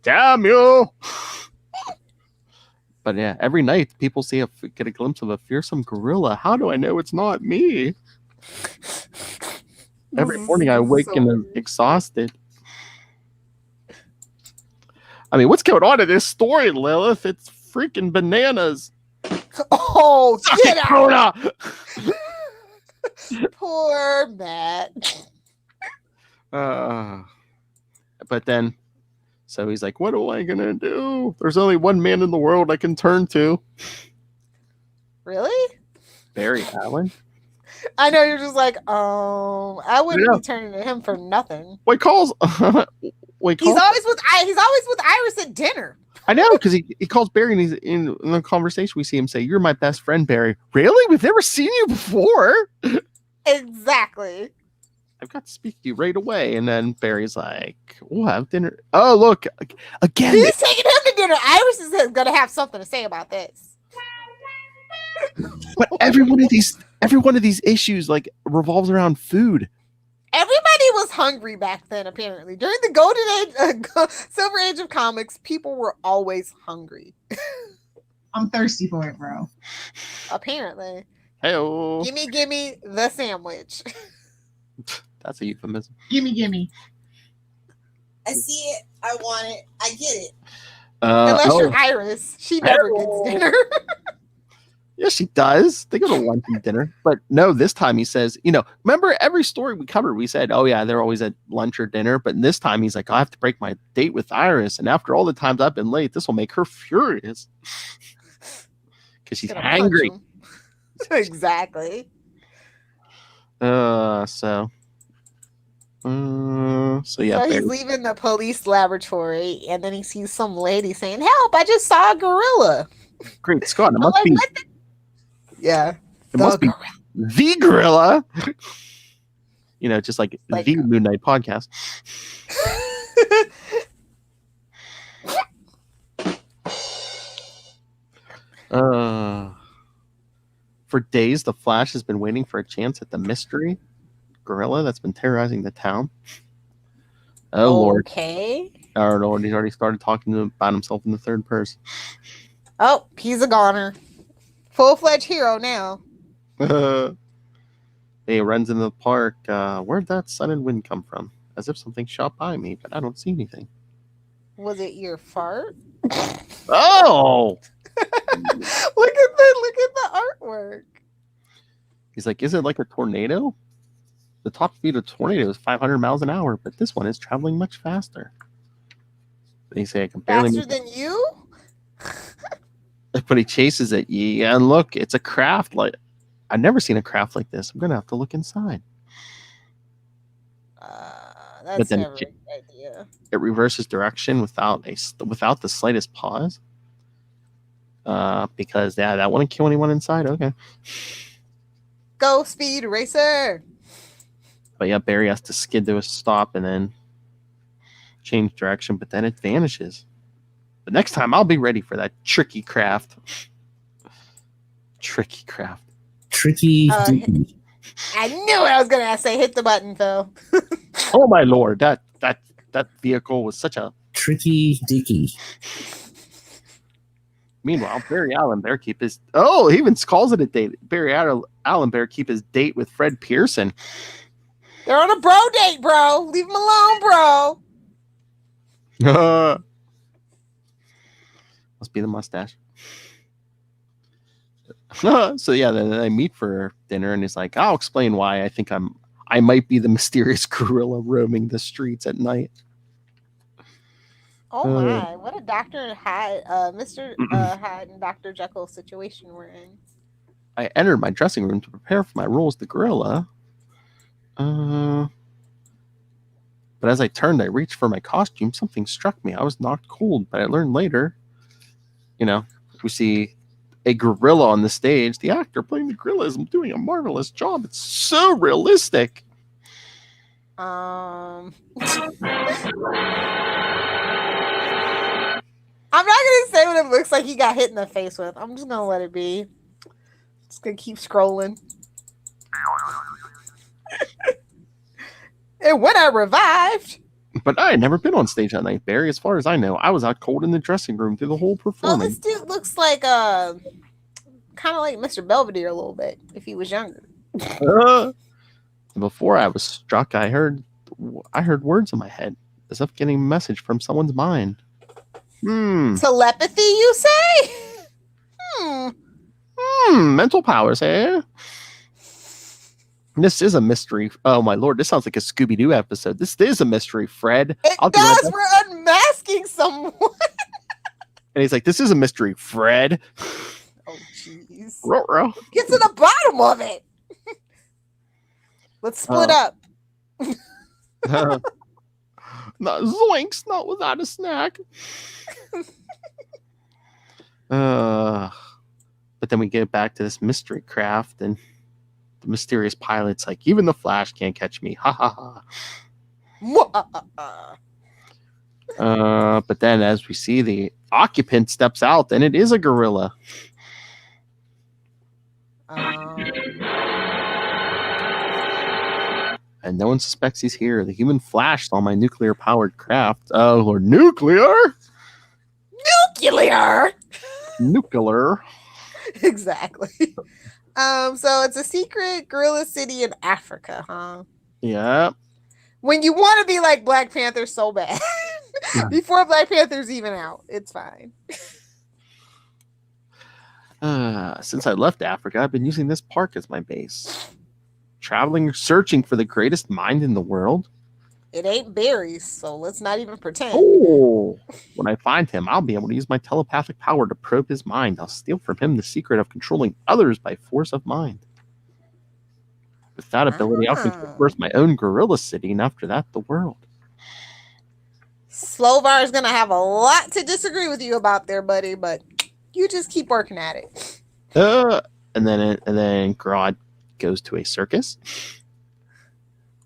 Damn you! But yeah, every night people get a glimpse of a fearsome gorilla. How do I know it's not me? Every morning I wake and I'm exhausted. I mean, what's going on in this story, Lilith? It's freaking bananas. Oh, get out! Corona! Poor Matt. But then, so he's like, what am I going to do? There's only one man in the world I can turn to. Really? Barry Allen? I know you're just like, I wouldn't be turning to him for nothing. He's always with Iris at dinner. I know, because he calls Barry and he's in the conversation. We see him say, "You're my best friend, Barry." Really? We've never seen you before. Exactly. I've got to speak to you right away. And then Barry's like, we'll have dinner. Oh, look, again. He's taking him to dinner. Iris is going to have something to say about this. But every one of these issues like revolves around food. Everybody was hungry back then, apparently. During the golden age, silver age of comics, people were always hungry. I'm thirsty for it, bro. Apparently. Hey-o. Gimme the sandwich. That's a euphemism. Gimme. I see it. I want it. I get it. Unless you're Iris. She never gets dinner. Yeah, she does. They go to lunch and dinner. But no, this time he says, remember every story we covered, we said, oh yeah, they're always at lunch or dinner. But this time he's like, I have to break my date with Iris. And after all the times I've been late, this will make her furious. Because she's angry. Exactly. So yeah. So he's leaving the police laboratory and then he sees some lady saying, "Help, I just saw a gorilla." Great Scott, it must be. Yeah. It must be the gorilla. Just like the Moon Knight podcast. For days, the Flash has been waiting for a chance at the mystery gorilla that's been terrorizing the town. Oh, Lord. Okay. Oh, Lord, he's already started talking about himself in the third person. Oh, he's a goner. Full-fledged hero now. He runs into the park. Where'd that sun and wind come from? As if something shot by me, but I don't see anything. Was it your fart? Oh! Look at the artwork. He's like, is it like a tornado? The top speed of a tornado is 500 miles an hour, but this one is traveling much faster. They say I can barely faster than you? But he chases it. Yeah, and look, it's a craft. Like I've never seen a craft like this. I'm gonna have to look inside. That's never a good idea. It reverses direction without the slightest pause. Because that wouldn't kill anyone inside. Okay. Go speed racer. But yeah, Barry has to skid to a stop and then change direction, but then it vanishes. But next time I'll be ready for that tricky craft. Tricky craft. Tricky. I knew I was gonna say hit the button, Phil. Oh my Lord, that vehicle was such a tricky dicky. Meanwhile, Barry Allen Bear he even calls it a date. Barry Allen Bear keep his date with Fred Pearson. They're on a bro date, bro. Leave him alone, bro. Must be the mustache. So yeah, then they meet for dinner, and he's like, "I'll explain why I think I might be the mysterious gorilla roaming the streets at night." Oh my! What a Dr. Hyde, Mr. Hyde and Dr. Jekyll situation we're in. I entered my dressing room to prepare for my role as the gorilla. But as I turned, I reached for my costume. Something struck me. I was knocked cold, but I learned later. We see a gorilla on the stage. The actor playing the gorilla is doing a marvelous job. It's so realistic. I'm not gonna say what it looks like he got hit in the face with. I'm just gonna let it be. Just gonna keep scrolling. And when I revived, But I had never been on stage that night, Barry. As far as I know, I was out cold in the dressing room through the whole Oh, performance. this dude looks like kind of like Mr. Belvedere a little bit if he was younger. Before I was struck, I heard words in my head, as if getting a message from someone's mind. Telepathy, you say? Mental powers, eh? This is a mystery. Oh my lord, this sounds like a Scooby-Doo episode. This is a mystery, Fred. It does. We're unmasking someone. And he's like, "This is a mystery, Fred." Oh jeez. Ruh-roh. Get to the bottom of it. Let's split up. Not zoinks, not without a snack. But then we get back to this mystery craft, and the mysterious pilot's like, "Even the Flash can't catch me." Ha ha ha. But then, as we see, the occupant steps out, and it is a gorilla. And no one suspects he's here. The human Flash saw my nuclear-powered craft. Oh, Lord, nuclear? Nuclear. Exactly. So it's a secret gorilla city in Africa, huh? Yeah. When you want to be like Black Panther so bad. Before Black Panther's even out. It's fine. Since I left Africa, I've been using this park as my base. Traveling, searching for the greatest mind in the world. It ain't berries, so let's not even pretend. Oh, when I find him, I'll be able to use my telepathic power to probe his mind. I'll steal from him the secret of controlling others by force of mind. With that ability, I'll control first my own gorilla city, and after that, the world. Slovar is going to have a lot to disagree with you about there, buddy, but you just keep working at it. And then Grodd goes to a circus.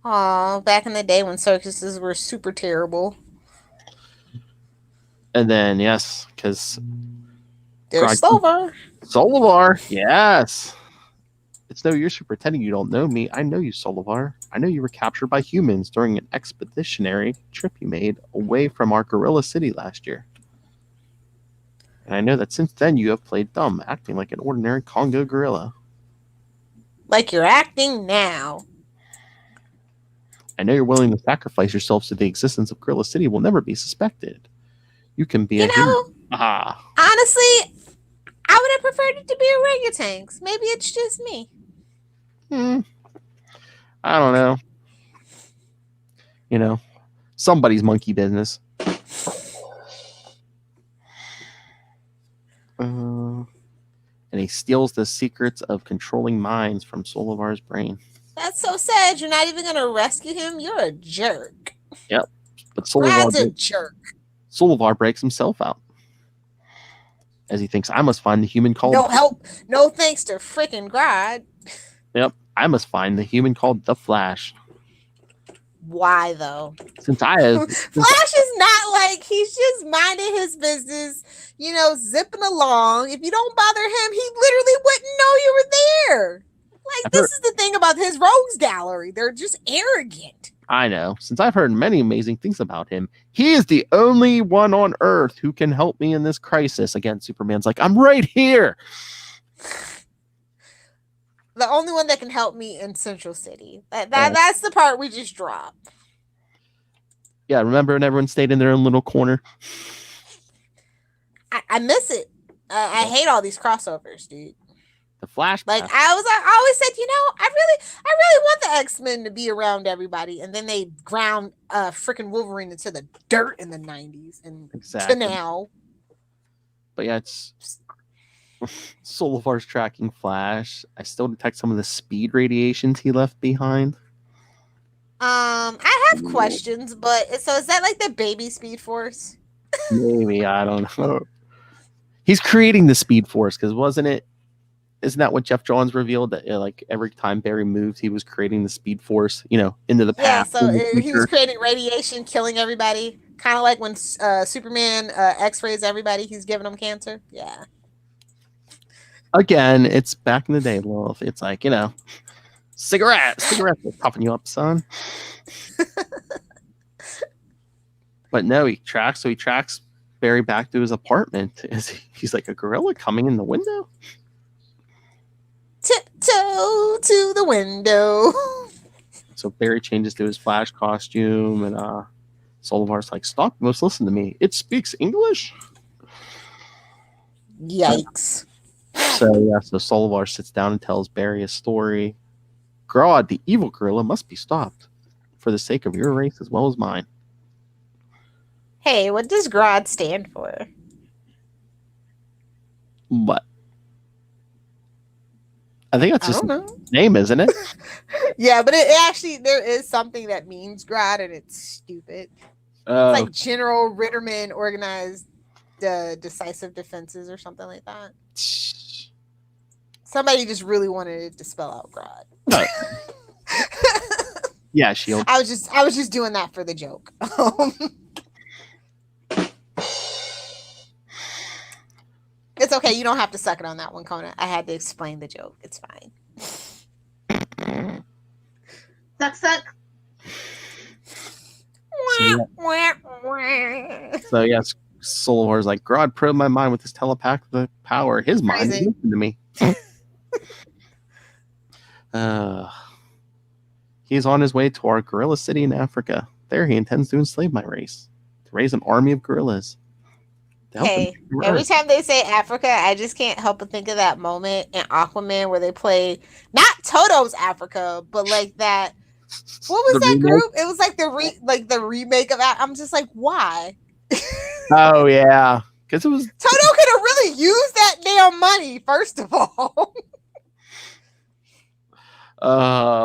Aw, back in the day when circuses were super terrible. And then, yes, because there's Slovar. Solivar, yes. It's no use you pretending you don't know me. I know you, Solivar. I know you were captured by humans during an expeditionary trip you made away from our gorilla city last year. And I know that since then you have played dumb, acting like an ordinary Congo gorilla. Like you're acting now. I know you're willing to sacrifice yourselves so the existence of Gorilla City will never be suspected. You can be Honestly, I would have preferred it to be orangutans. Maybe it's just me. I don't know. You know, somebody's monkey business. And he steals the secrets of controlling minds from Solivar's brain. That's so sad. You're not even going to rescue him. You're a jerk. Yep. But Brad's a jerk. Solivar breaks himself out. As he thinks, I must find the human called... No help. No thanks to freaking Grod. Yep. I must find the human called the Flash. Why, though? Since I have... Flash is not like... He's just minding his business, zipping along. If you don't bother him, he literally wouldn't know you were there. This is the thing about his rogues gallery. They're just arrogant. I know. Since I've heard many amazing things about him, he is the only one on Earth who can help me in this crisis. Again, Superman's like, I'm right here. The only one that can help me in Central City. That's the part we just dropped. Yeah, remember when everyone stayed in their own little corner? I miss it. I hate all these crossovers, dude. The Flash. I always said, I really want the X-Men to be around everybody, and then they ground freaking Wolverine into the dirt in the 90s and to now. But yeah, it's Solivar's tracking Flash. I still detect some of the speed radiations he left behind. I have questions, but so is that like the baby Speed Force? Maybe, I don't know. He's creating the Speed Force because isn't that what Jeff Johns revealed that every time Barry moved, he was creating the Speed Force, into the past? Yeah, so he was creating radiation, killing everybody, kind of like when Superman X-rays everybody, he's giving them cancer. Yeah. Again, it's back in the day, Lilith. It's like cigarettes will toughen you up, son. But no, he tracks Barry back to his apartment. He's like, a gorilla coming in the window? Tiptoe to the window. So Barry changes to his Flash costume, and Solivar's like, stop, you must listen to me. It speaks English? Yikes. So Solivar sits down and tells Barry a story. Grodd, the evil gorilla, must be stopped for the sake of your race as well as mine. Hey, what does Grodd stand for? What? I think that's I just don't know. his name, isn't it? Yeah, but it actually, there is something that means Grodd, and it's stupid. It's like General Ritterman organized decisive defenses or something like that. Somebody just really wanted to spell out Grodd. Yeah, Shield. I was just doing that for the joke. It's okay. You don't have to suck it on that one, Kona. I had to explain the joke. It's fine. Suck. So yes, Solivar's like, Grodd probed my mind with his telepathic power. His mind is listening to me. He's on his way to our gorilla city in Africa. There he intends to enslave my race, to raise an army of gorillas. Hey, every time they say Africa, I just can't help but think of that moment in Aquaman where they play not Toto's Africa, but like that. What was that group? It was like the remake of that. I'm just like, why? Oh yeah, because it was Toto could have really used that damn money. First of all,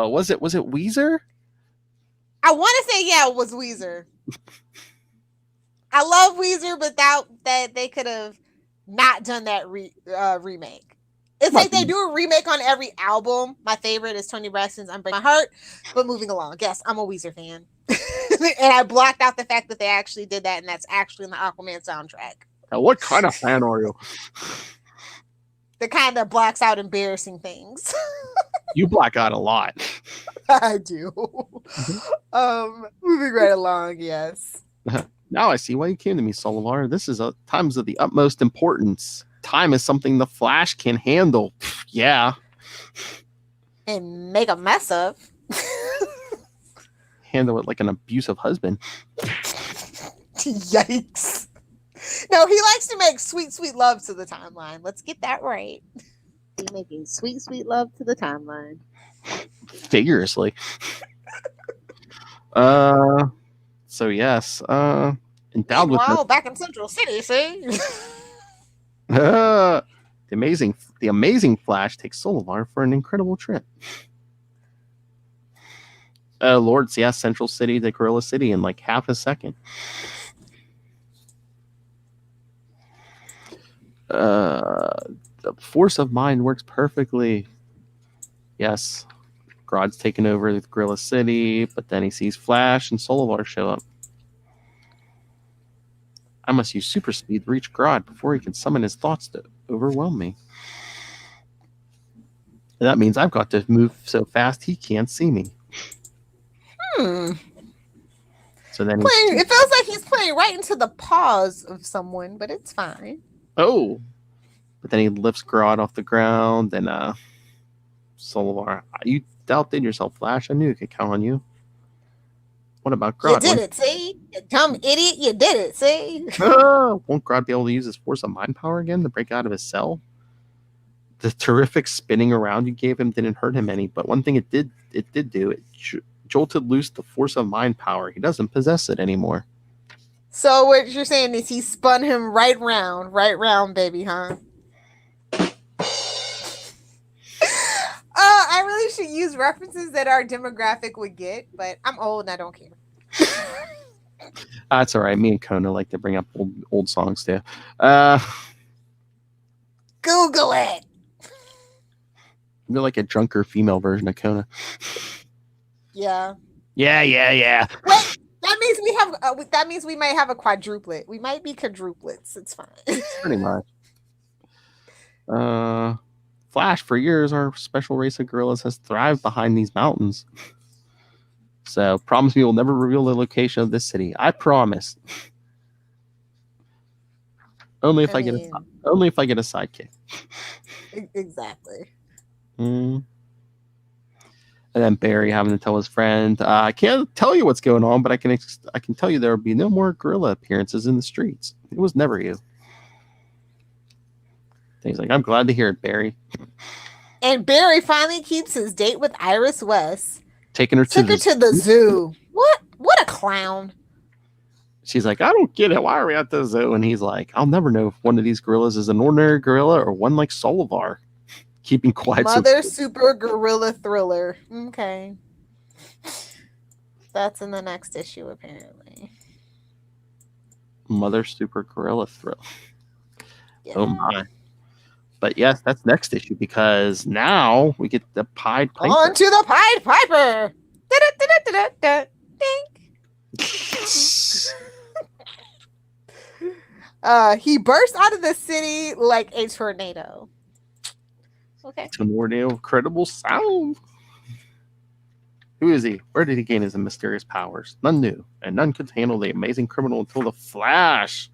was it Weezer? I want to say it was Weezer. I love Weezer, but that they could have not done that remake. It's like they do a remake on every album. My favorite is Tony Braxton's "Unbreak My Heart," but moving along. Yes, I'm a Weezer fan, and I blocked out the fact that they actually did that, and that's actually in the Aquaman soundtrack. Now, what kind of fan are you? The kind that blocks out embarrassing things. You black out a lot. I do. Moving right along. Yes. Now I see why you came to me, Solivar. This is times of the utmost importance. Time is something the Flash can handle. Yeah. And make a mess of. Handle it like an abusive husband. Yikes. No, he likes to make sweet, sweet love to the timeline. Let's get that right. He's making sweet, sweet love to the timeline. Vigorously. So yes, endowed with back in Central City, see? the amazing Flash takes Solivar for an incredible trip. Lords, yes, Central City to Gorilla City in like half a second. The force of mind works perfectly. Yes, Grodd's taken over with Gorilla City, but then he sees Flash and Solivar show up. I must use super speed to reach Grodd before he can summon his thoughts to overwhelm me. And that means I've got to move so fast he can't see me. So then it feels like he's playing right into the paws of someone, but it's fine. Oh. But then he lifts Grodd off the ground, and Solivar, you outdid yourself, Flash. I knew you could count on you. What about Grodd? You did it, see? You dumb idiot, you did it, see? Won't Grodd be able to use his force of mind power again to break out of his cell? The terrific spinning around you gave him didn't hurt him any, but one thing it did do, it jolted loose the force of mind power. He doesn't possess it anymore. So what you're saying is he spun him right round, baby, huh? I really should use references that our demographic would get, but I'm old and I don't care. That's all right. Me and Kona like to bring up old songs too. Google it. You're like a drunker female version of Kona. Yeah. Yeah. Wait, that means we have. That means we might have a quadruplet. We might be quadruplets. It's fine. Pretty much. Flash, for years, our special race of gorillas has thrived behind these mountains. So promise me you'll never reveal the location of this city. I promise. Only if I get a sidekick. Exactly. And then Barry having to tell his friend, I can't tell you what's going on, but I can tell you there will be no more gorilla appearances in the streets. It was never you. And he's like, I'm glad to hear it, Barry. And Barry finally keeps his date with Iris West. Took her to the zoo. What a clown. She's like, I don't get it. Why are we at the zoo? And he's like, I'll never know if one of these gorillas is an ordinary gorilla or one like Solivar. Keeping quiet. Mother Super Gorilla Thriller. Okay. That's in the next issue, apparently. Mother Super Gorilla Thriller. Yeah. Oh my. But yes, that's next issue because now we get the Pied Piper. On to the Pied Piper. He burst out of the city like a tornado. Okay. Tornado, incredible sound. Who is he? Where did he gain his mysterious powers? None knew, and none could handle the amazing criminal until the Flash,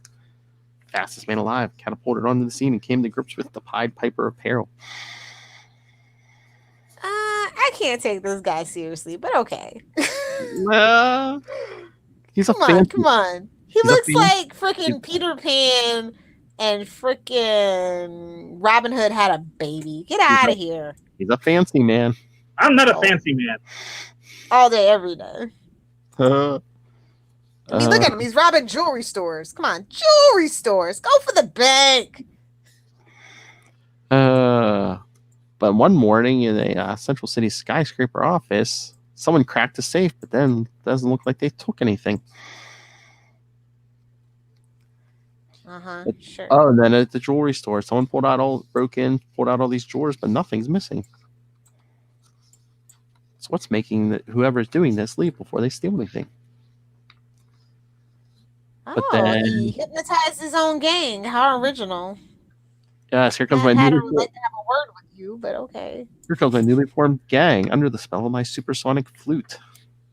fastest man alive, catapulted onto the scene and came to grips with the Pied Piper apparel. I can't take this guy seriously, but okay. He's come on. He looks like freaking Peter Pan and freaking Robin Hood had a baby. Get out of here. He's a fancy man. I'm not a fancy man. All day, every day. I mean, look at him. He's robbing jewelry stores. Come on, jewelry stores. Go for the bank. But one morning in a Central City skyscraper office, someone cracked a safe, but then it doesn't look like they took anything. Sure. Oh, and then at the jewelry store, someone pulled out all these jewelers, but nothing's missing. So what's making whoever's doing this leave before they steal anything? But then he hypnotized his own gang. How original! Yes, here comes I would like to have a word with you, but okay. Here comes my newly formed gang under the spell of my supersonic flute.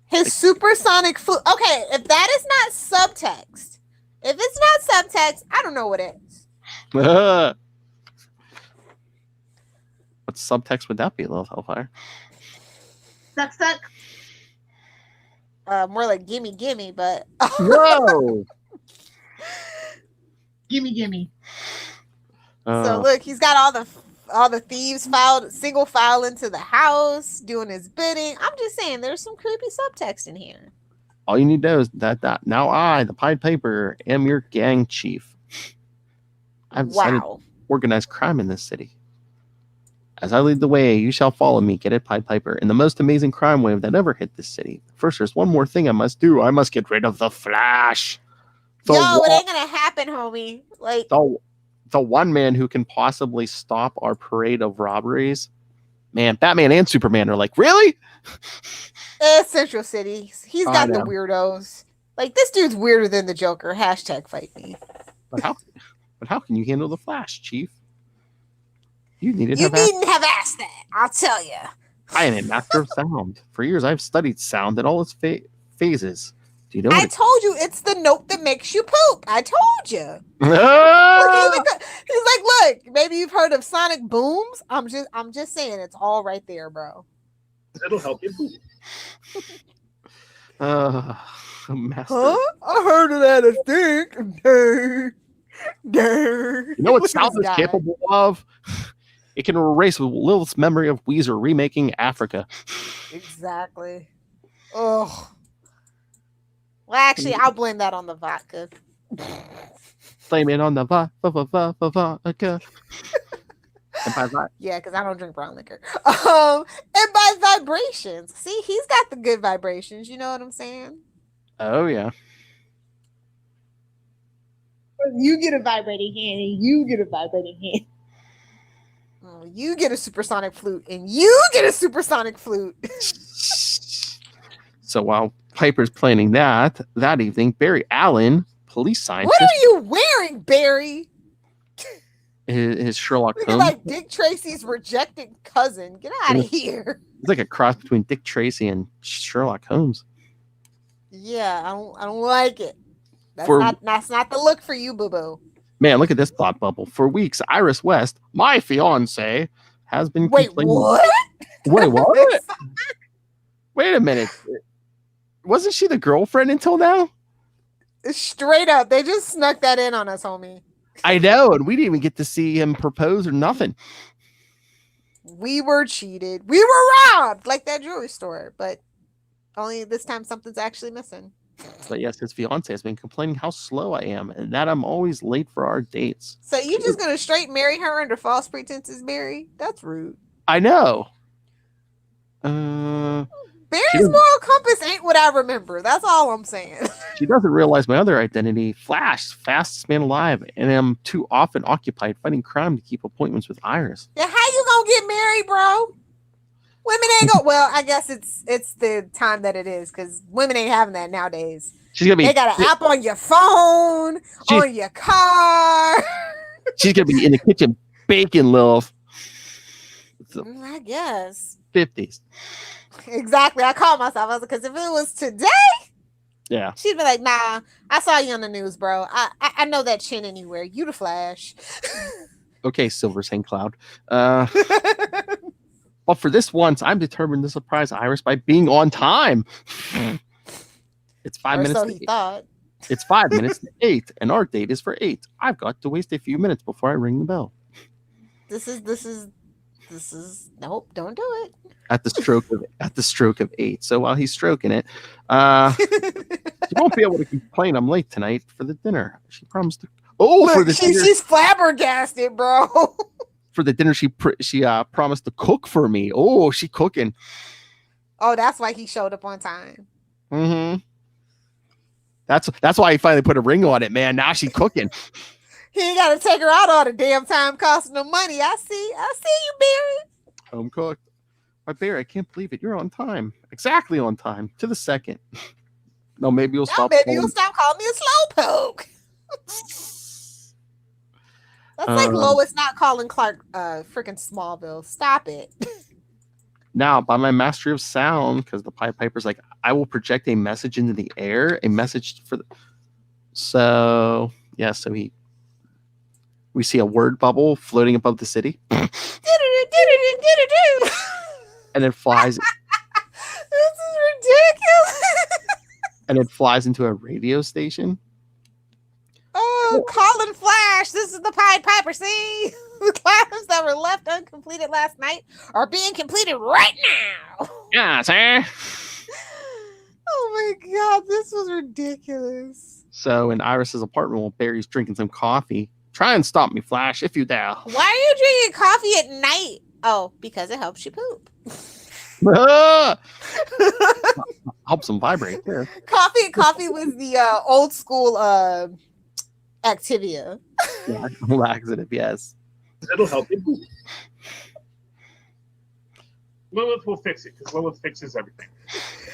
His supersonic flute. Okay, if that is not subtext, if it's not subtext, I don't know what is. What subtext would that be, Lil Hellfire? Suck. More like gimme, but Whoa! Gimme. So look, he's got all the thieves single file into the house, doing his bidding. I'm just saying, there's some creepy subtext in here. All you need to know is that now I, the Pied Piper, am your gang chief. I've decided to organize crime in this city. As I lead the way, you shall follow me, get it, Pied Piper, in the most amazing crime wave that ever hit this city. First, there's one more thing I must do. I must get rid of the Flash. It ain't gonna happen, homie. Like the one man who can possibly stop our parade of robberies. Man, Batman and Superman are like, really? Central City. He's got the weirdos. Like, this dude's weirder than the Joker. # fight me. But how can you handle the Flash, Chief? You needn't have asked that. I'll tell you. I am a master of sound. For years, I've studied sound in all its phases. Do you know? I told you it's the note that makes you poop. I told you. He's like, look, maybe you've heard of sonic booms. I'm just saying, it's all right there, bro. It'll help you poop. Master. Huh? I heard of that. I think. You know what sound is capable of? It can erase Lilith's memory of Weezer remaking Africa. Exactly. Oh. Well, actually, I'll blame that on the vodka. Blame it on the vodka. Yeah, because I don't drink brown liquor. And by vibrations. See, he's got the good vibrations. You know what I'm saying? Oh, yeah. You get a vibrating hand, and you get a vibrating hand. Oh, you get a supersonic flute, and you get a supersonic flute. So while Piper's planning that evening, Barry Allen, police scientist. What are you wearing, Barry? His Sherlock Holmes. Like Dick Tracy's rejected cousin. Get out of here. It's like a cross between Dick Tracy and Sherlock Holmes. Yeah, I don't like it. For- That's not the look for you, boo boo. Man, look at this thought bubble. For weeks, Iris West, my fiance, has been Wait, complaining. what? Wait, what? Wait a minute. Wasn't she the girlfriend until now? Straight up, they just snuck that in on us, homie. I know, and we didn't even get to see him propose or nothing. We were cheated. We were robbed, like that jewelry store, but only this time something's actually missing. But yes, his fiance has been complaining how slow I am and that I'm always late for our dates. So you just gonna straight marry her under false pretenses, Barry? That's rude. I know. Barry's moral compass ain't what I remember. That's all I'm saying. She doesn't realize my other identity, Flash, fastest man alive, and I'm too often occupied fighting crime to keep appointments with Iris. Yeah, how you gonna get married, bro? Women ain't go. Well, I guess it's the time that it is because women ain't having that nowadays. She's gonna be. They got an app on your phone, on your car. She's gonna be in the kitchen baking, love. I guess 50s. Exactly. I called myself. I was because if it was today, yeah, she'd be like, "Nah, I saw you on the news, bro. I know that chin anywhere. You the Flash." Okay, Silver St. Cloud. But for this once, I'm determined to surprise Iris by being on time. It's 5 minutes. So he thought. It's 5 minutes to 8, and our date is for 8. I've got to waste a few minutes before I ring the bell. This is nope, don't do it. At the stroke of 8. So while he's stroking it, she won't be able to complain I'm late tonight for the dinner. She promised to. Oh, look, for the dinner. She's flabbergasted, bro. For the dinner, she promised to cook for me. Oh, she cooking. Oh, that's why he showed up on time. Mm-hmm. That's why he finally put a ring on it, man. Now she's cooking. He ain't got to take her out all the damn time, costing no money. I see you, Barry. Home cooked. My Barry, I can't believe it. You're on time, exactly on time to the second. No, maybe you'll stop. Maybe you'll stop calling me a slowpoke. That's like Lois not calling Clark freaking Smallville. Stop it. Now, by my mastery of sound, because the Pied Piper's like, I will project a message into the air, a message for the. So yeah, we see a word bubble floating above the city, and it flies. This is ridiculous. And it flies into a radio station. Oh, Colin Flash, this is the Pied Piper. See, the classes that were left uncompleted last night are being completed right now. Yeah, sir. Oh my God, this was ridiculous. So in Iris's apartment while Barry's drinking some coffee, try and stop me, Flash, if you dare. Why are you drinking coffee at night? Oh, because it helps you poop. Helps them vibrate. Yeah. Coffee was the old school Activia. Yeah, laxative, yes. It'll help you poop. Lilith will fix it because Lilith fixes everything.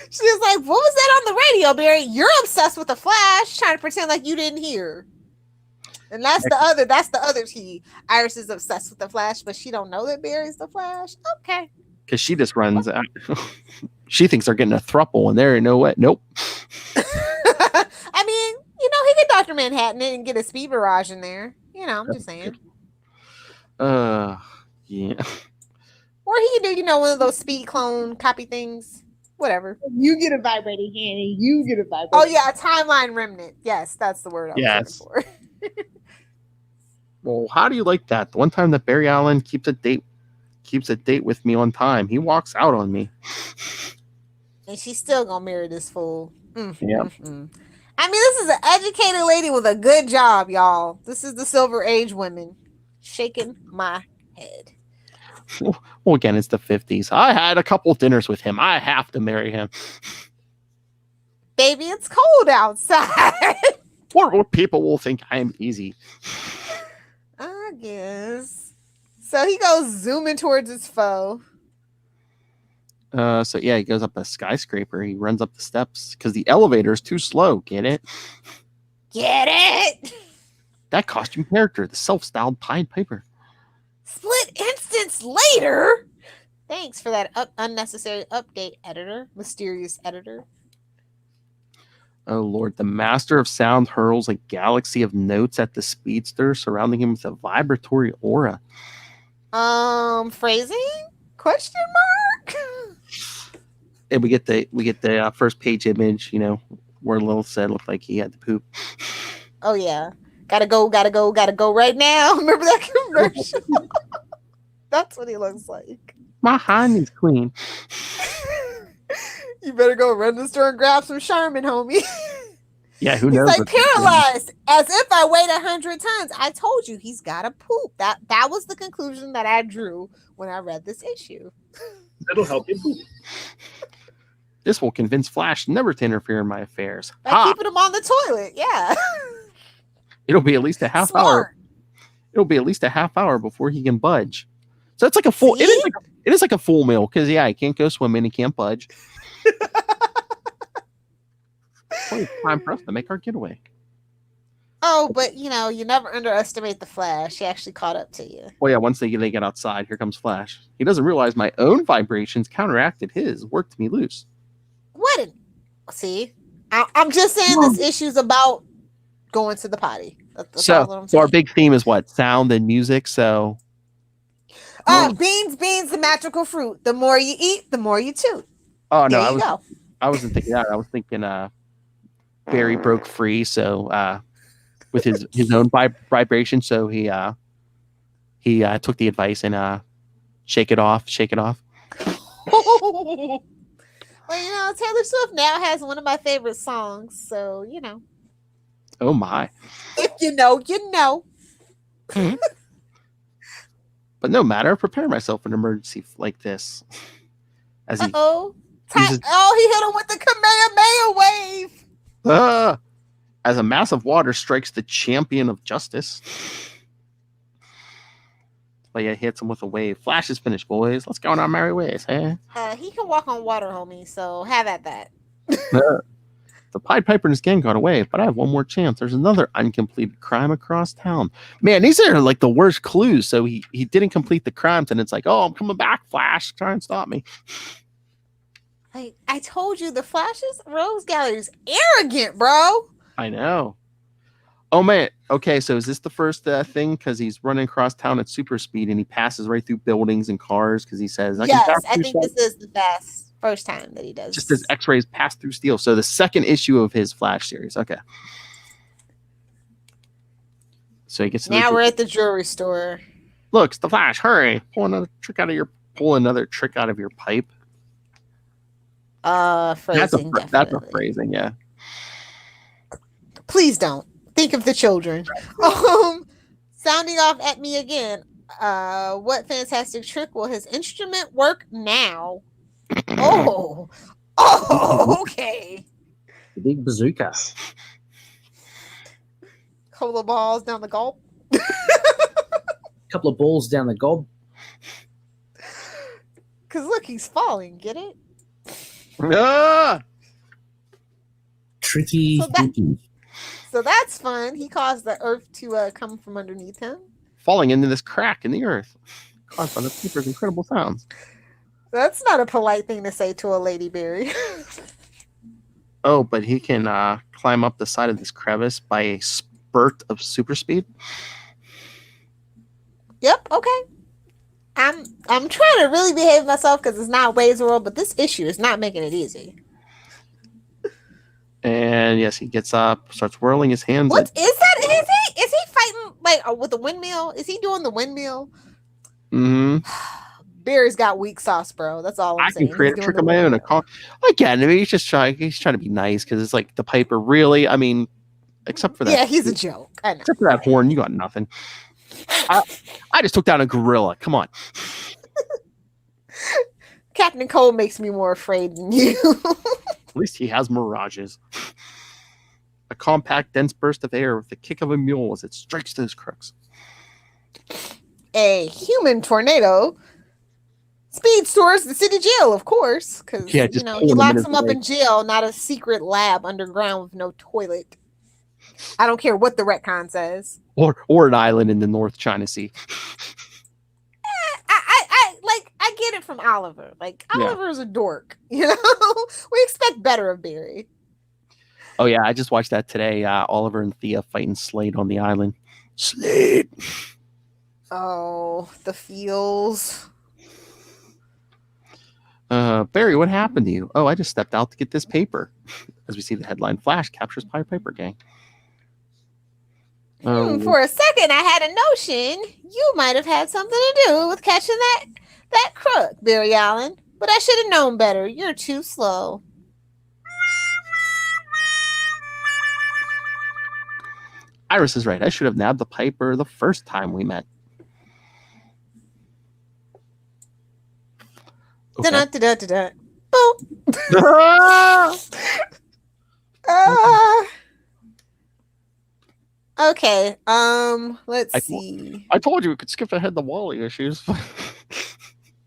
She was like, "What was that on the radio, Barry? You're obsessed with the Flash, trying to pretend like you didn't hear." And that's the other tea. Iris is obsessed with the Flash, but she don't know that Barry's the Flash. Okay. Because she just runs out. She thinks they're getting a throuple, and there ain't no way. Nope. I mean, he could Dr. Manhattan and get a speed barrage in there. I'm just saying. Yeah. Or he could do, one of those speed clone copy things. Whatever. You get a vibrating handy. You get a vibrating. Oh yeah, a timeline remnant. Yes, that's the word I was looking for. Well, how do you like that? The one time that Barry Allen keeps a date with me on time, he walks out on me. And she's still gonna marry this fool. Yeah. I mean, this is an educated lady with a good job, y'all. This is the Silver Age women. Shaking my head. Well, again, it's the 50s. I had a couple dinners with him. I have to marry him. Baby, it's cold outside. Or people will think I am easy. I guess. So he goes zooming towards his foe. So yeah, he goes up a skyscraper. He runs up the steps because the elevator is too slow. Get it? Get it? That costume character, the self-styled Pied Piper. Split instance later. Thanks for that unnecessary update, editor. Mysterious editor. Oh Lord, the master of sound hurls a galaxy of notes at the speedster, surrounding him with a vibratory aura. Phrasing? Question mark? And we get the first page image, where Lil said looked like he had to poop. Oh yeah. Gotta go right now. Remember that commercial? That's what he looks like. My honey's clean. You better go run to the store and grab some Charmin, homie. Yeah, who He's knows? like paralyzed, as if I weighed 100 tons. I told you he's gotta poop. That was the conclusion that I drew when I read this issue. It'll help you poop. This will convince Flash never to interfere in my affairs. By keeping him on the toilet, yeah. It'll be at least a half hour. It'll be at least a half hour before he can budge. So it's like a full. See? It is like a full meal because he can't go swimming, he can't budge. Well, it's time for us to make our getaway. Oh, but you never underestimate the Flash. He actually caught up to you. Well, yeah, once they get outside, here comes Flash. He doesn't realize my own vibrations counteracted his, worked me loose. See? I'm just saying this issue's about going to the potty. That's all I'm saying. So our big theme is what? Sound and music, so... Beans, the magical fruit. The more you eat, the more you toot. Oh, no, I wasn't thinking that. I was thinking Barry broke free, so with his own vibration, so he took the advice and shake it off. Well, Taylor Swift now has one of my favorite songs, so Oh my! If you know, you know. But no matter, prepare myself for an emergency like this. As he he hit him with the Kamehameha wave. As a mass of water strikes the champion of justice. But yeah, hits him with a wave. Flash is finished, boys. Let's go on our merry ways, eh? He can walk on water, homie, so have at that. The Pied Piper and his gang got away, but I have one more chance. There's another uncompleted crime across town. Man, these are like the worst clues. So he didn't complete the crimes, and it's like, oh, I'm coming back, Flash. Try and stop me. Like, I told you, the Flash's Rose Gallery's arrogant, bro. I know. Oh, man. Okay, so is this the first thing? Because he's running across town at super speed, and he passes right through buildings and cars because he says, yes, I think this is the first time that he does. Just as X-rays pass through steel. So the second issue of his Flash series. Okay. So he gets. Now we're at the jewelry store. Look, it's the Flash. Hurry! Pull another trick out of your pipe. Phrasing. That's a phrasing. Yeah. Please don't think of the children. Sounding off at me again. What fantastic trick will his instrument work now? Oh, okay. The big bazooka. Couple of balls down the gulp. Couple of balls down the gob. Because look, he's falling. Get it? Tricky. So that's fun. He caused the earth to come from underneath him. Falling into this crack in the earth. Caused by the Keeper's incredible sounds. That's not a polite thing to say to a lady, Barry. Oh, but he can climb up the side of this crevice by a spurt of super speed. Yep. Okay. I'm trying to really behave myself because it's not Wade's World, but this issue is not making it easy. And yes, he gets up, starts whirling his hands. What is that? Is he fighting like with the windmill? Is he doing the windmill? Mm-hmm. Barry's got weak sauce, bro. That's all I'm saying. I can create a trick of my own. Again, I mean, he's trying to be nice because it's like the Piper. Really, I mean, except for that. Yeah, he's a joke. I know. Except for that horn, you got nothing. I just took down a gorilla. Come on. Captain Cole makes me more afraid than you. At least he has mirages. A compact, dense burst of air with the kick of a mule as it strikes to his crooks. A human tornado speeds towards the city jail, of course, because he locks him up in jail, not a secret lab underground with no toilet. I don't care what the retcon says. Or an island in the North China Sea. I get it from Oliver. Like, Oliver's a dork, We expect better of Barry. Oh yeah, I just watched that today. Oliver and Thea fighting Slade on the island. Slade. Oh, the feels. Barry, what happened to you? Oh, I just stepped out to get this paper. As we see the headline flash, captures Pied Piper gang. For a second, I had a notion you might have had something to do with catching that crook, Barry Allen. But I should have known better. You're too slow. Iris is right. I should have nabbed the Piper the first time we met. Okay. Dun-dun-dun-dun-dun. Boop. Okay. Let's see. I told you we could skip ahead the Wally issues.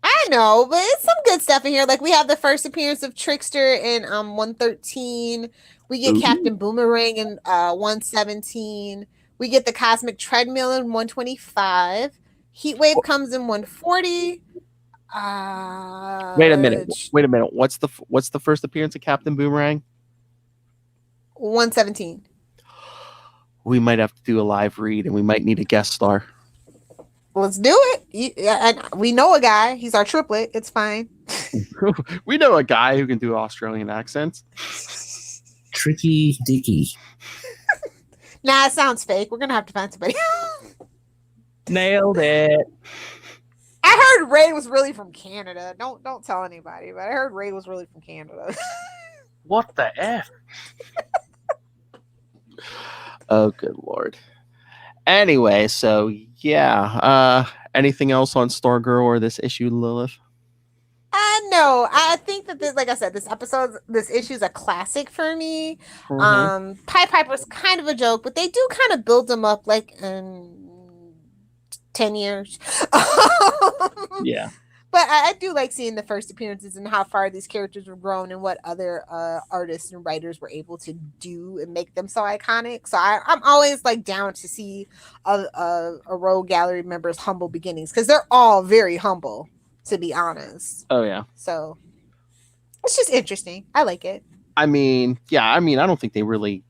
I know, but it's some good stuff in here. Like we have the first appearance of Trickster in 113. We get Captain Boomerang in 117. We get the Cosmic Treadmill in 125. Heatwave comes in 140. Wait a minute. What's the first appearance of Captain Boomerang? 117. We might have to do a live read, and we might need a guest star. Let's do it. And we know a guy. He's our triplet. It's fine. We know a guy who can do Australian accents. Tricky Dicky. Nah, it sounds fake. We're gonna have to find somebody. Nailed it. I heard Ray was really from Canada. Don't tell anybody, but I heard Ray was really from Canada. What the F? Oh, good Lord. Anyway, so yeah. Anything else on Stargirl or this issue, Lilith? No, I think that this, like I said, this issue is a classic for me. Pied Piper's kind of a joke, but they do kind of build them up like in 10 years. Yeah. But I do like seeing the first appearances and how far these characters were grown and what other artists and writers were able to do and make them so iconic. So I'm always like down to see a Rogue Gallery member's humble beginnings because they're all very humble, to be honest. Oh yeah. So it's just interesting. I like it. I mean, I don't think they really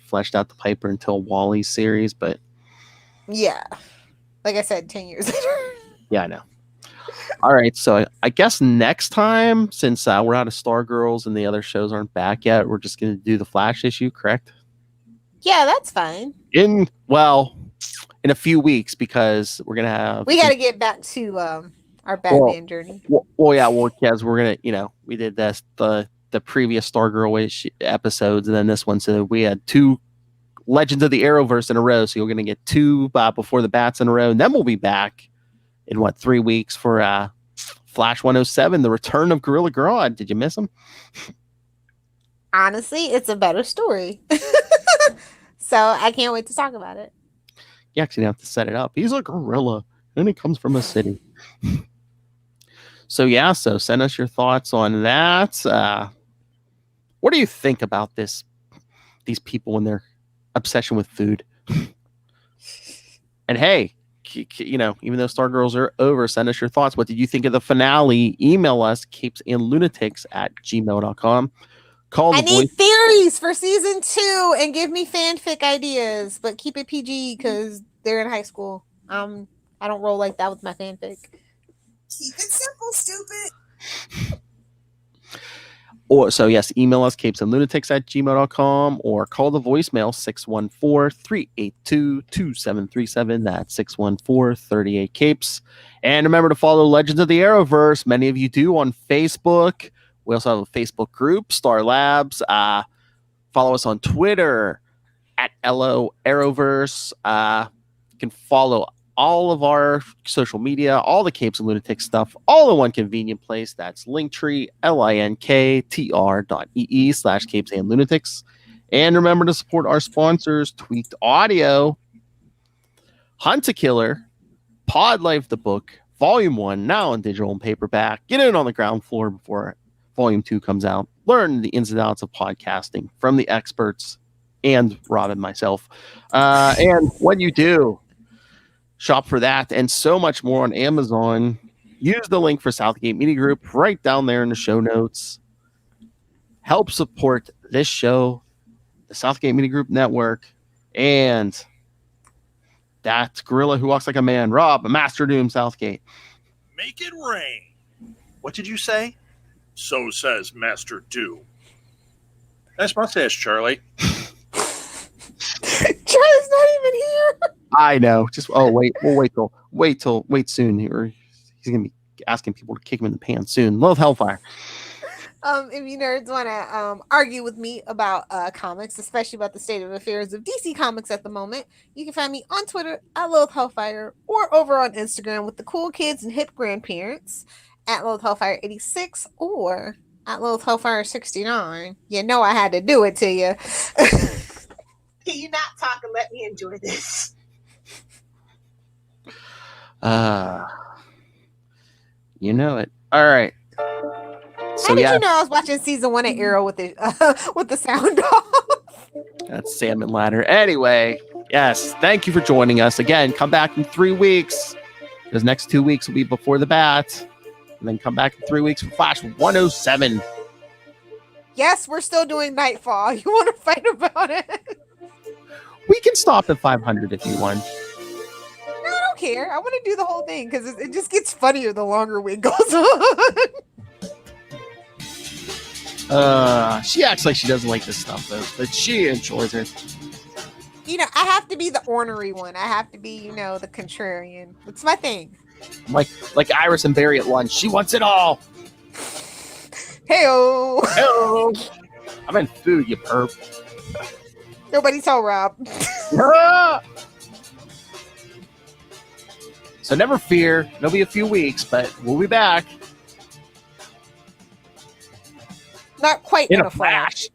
fleshed out the Piper until Wally's series, but yeah, like I said, 10 years later. Yeah, I know. All right, so I guess next time, since we're out of Stargirls and the other shows aren't back yet, we're just going to do the Flash issue, correct? Yeah, that's fine. In a few weeks, because we're going to have... We got to get back to our Batman journey. Because we're going to, we did this, the previous Stargirl episodes, and then this one, so we had 2 Legends of the Arrowverse in a row, so you're going to get 2 Before the Bats in a row, and then we'll be back in 3 weeks for Flash 107, the return of Gorilla Grodd. Did you miss him? Honestly, it's a better story. So I can't wait to talk about it. You actually have to set it up. He's a gorilla and he comes from a city. So send us your thoughts on that. What do you think about these people and their obsession with food? And hey, even though Stargirls are over, send us your thoughts. What did you think of the finale? Email us, capesandlunatics@gmail.com. I need theories for season 2 and give me fanfic ideas, but keep it PG because they're in high school. I don't roll like that with my fanfic. Keep it simple, stupid. Email us, capesandlunatics@gmail.com, or call the voicemail 614-382-2737. That's 614-38-CAPES. And remember to follow Legends of the Arrowverse. Many of you do on Facebook. We also have a Facebook group, Star Labs. Follow us on Twitter @LO Arrowverse. You can follow all of our social media, all the Capes and Lunatics stuff, all in one convenient place. That's Linktree, linktr.ee/Capes and Lunatics. And remember to support our sponsors, Tweaked Audio, Hunt a Killer, Pod Life the Book, Volume 1, now in digital and paperback. Get in on the ground floor before Volume 2 comes out. Learn the ins and outs of podcasting from the experts and Rob and myself. And when you do, shop for that and so much more on Amazon. Use the link for Southgate Media Group right down there in the show notes. Help support this show the Southgate Media Group Network, and that gorilla who walks like a man, Rob, Master Doom Southgate. Make it rain. What did you say? So says Master Doom. Nice mustache, Charlie. Charlie's not even here. I know. Just wait. We'll wait soon. He's gonna be asking people to kick him in the pants soon. Love Hellfire. If you nerds want to argue with me about comics, especially about the state of affairs of DC Comics at the moment, you can find me on Twitter at Loath Hellfire or over on Instagram with the cool kids and hip grandparents at Loath Hellfire 86 or at Loath Hellfire 69. You know I had to do it to you. Can you not talk and let me enjoy this? You know it. All right. So, how did you know I was watching season 1 of Arrow with the sound off? That's Salmon Ladder. Anyway, yes, thank you for joining us. Again, come back in 3 weeks. Those next 2 weeks will be before the bat. And then come back in 3 weeks for Flash 107. Yes, we're still doing Nightfall. You want to fight about it? We can stop at 500 if you want. No, I don't care. I want to do the whole thing because it just gets funnier the longer it goes on. She acts like she doesn't like this stuff, though, but she enjoys it. You know, I have to be the ornery one. I have to be, the contrarian. It's my thing. Like Iris and Barry at lunch. She wants it all. Hey-o. Hello. I meant food, you perp. Nobody told Rob. So never fear. It'll be a few weeks, but we'll be back. Not quite In in a a flash.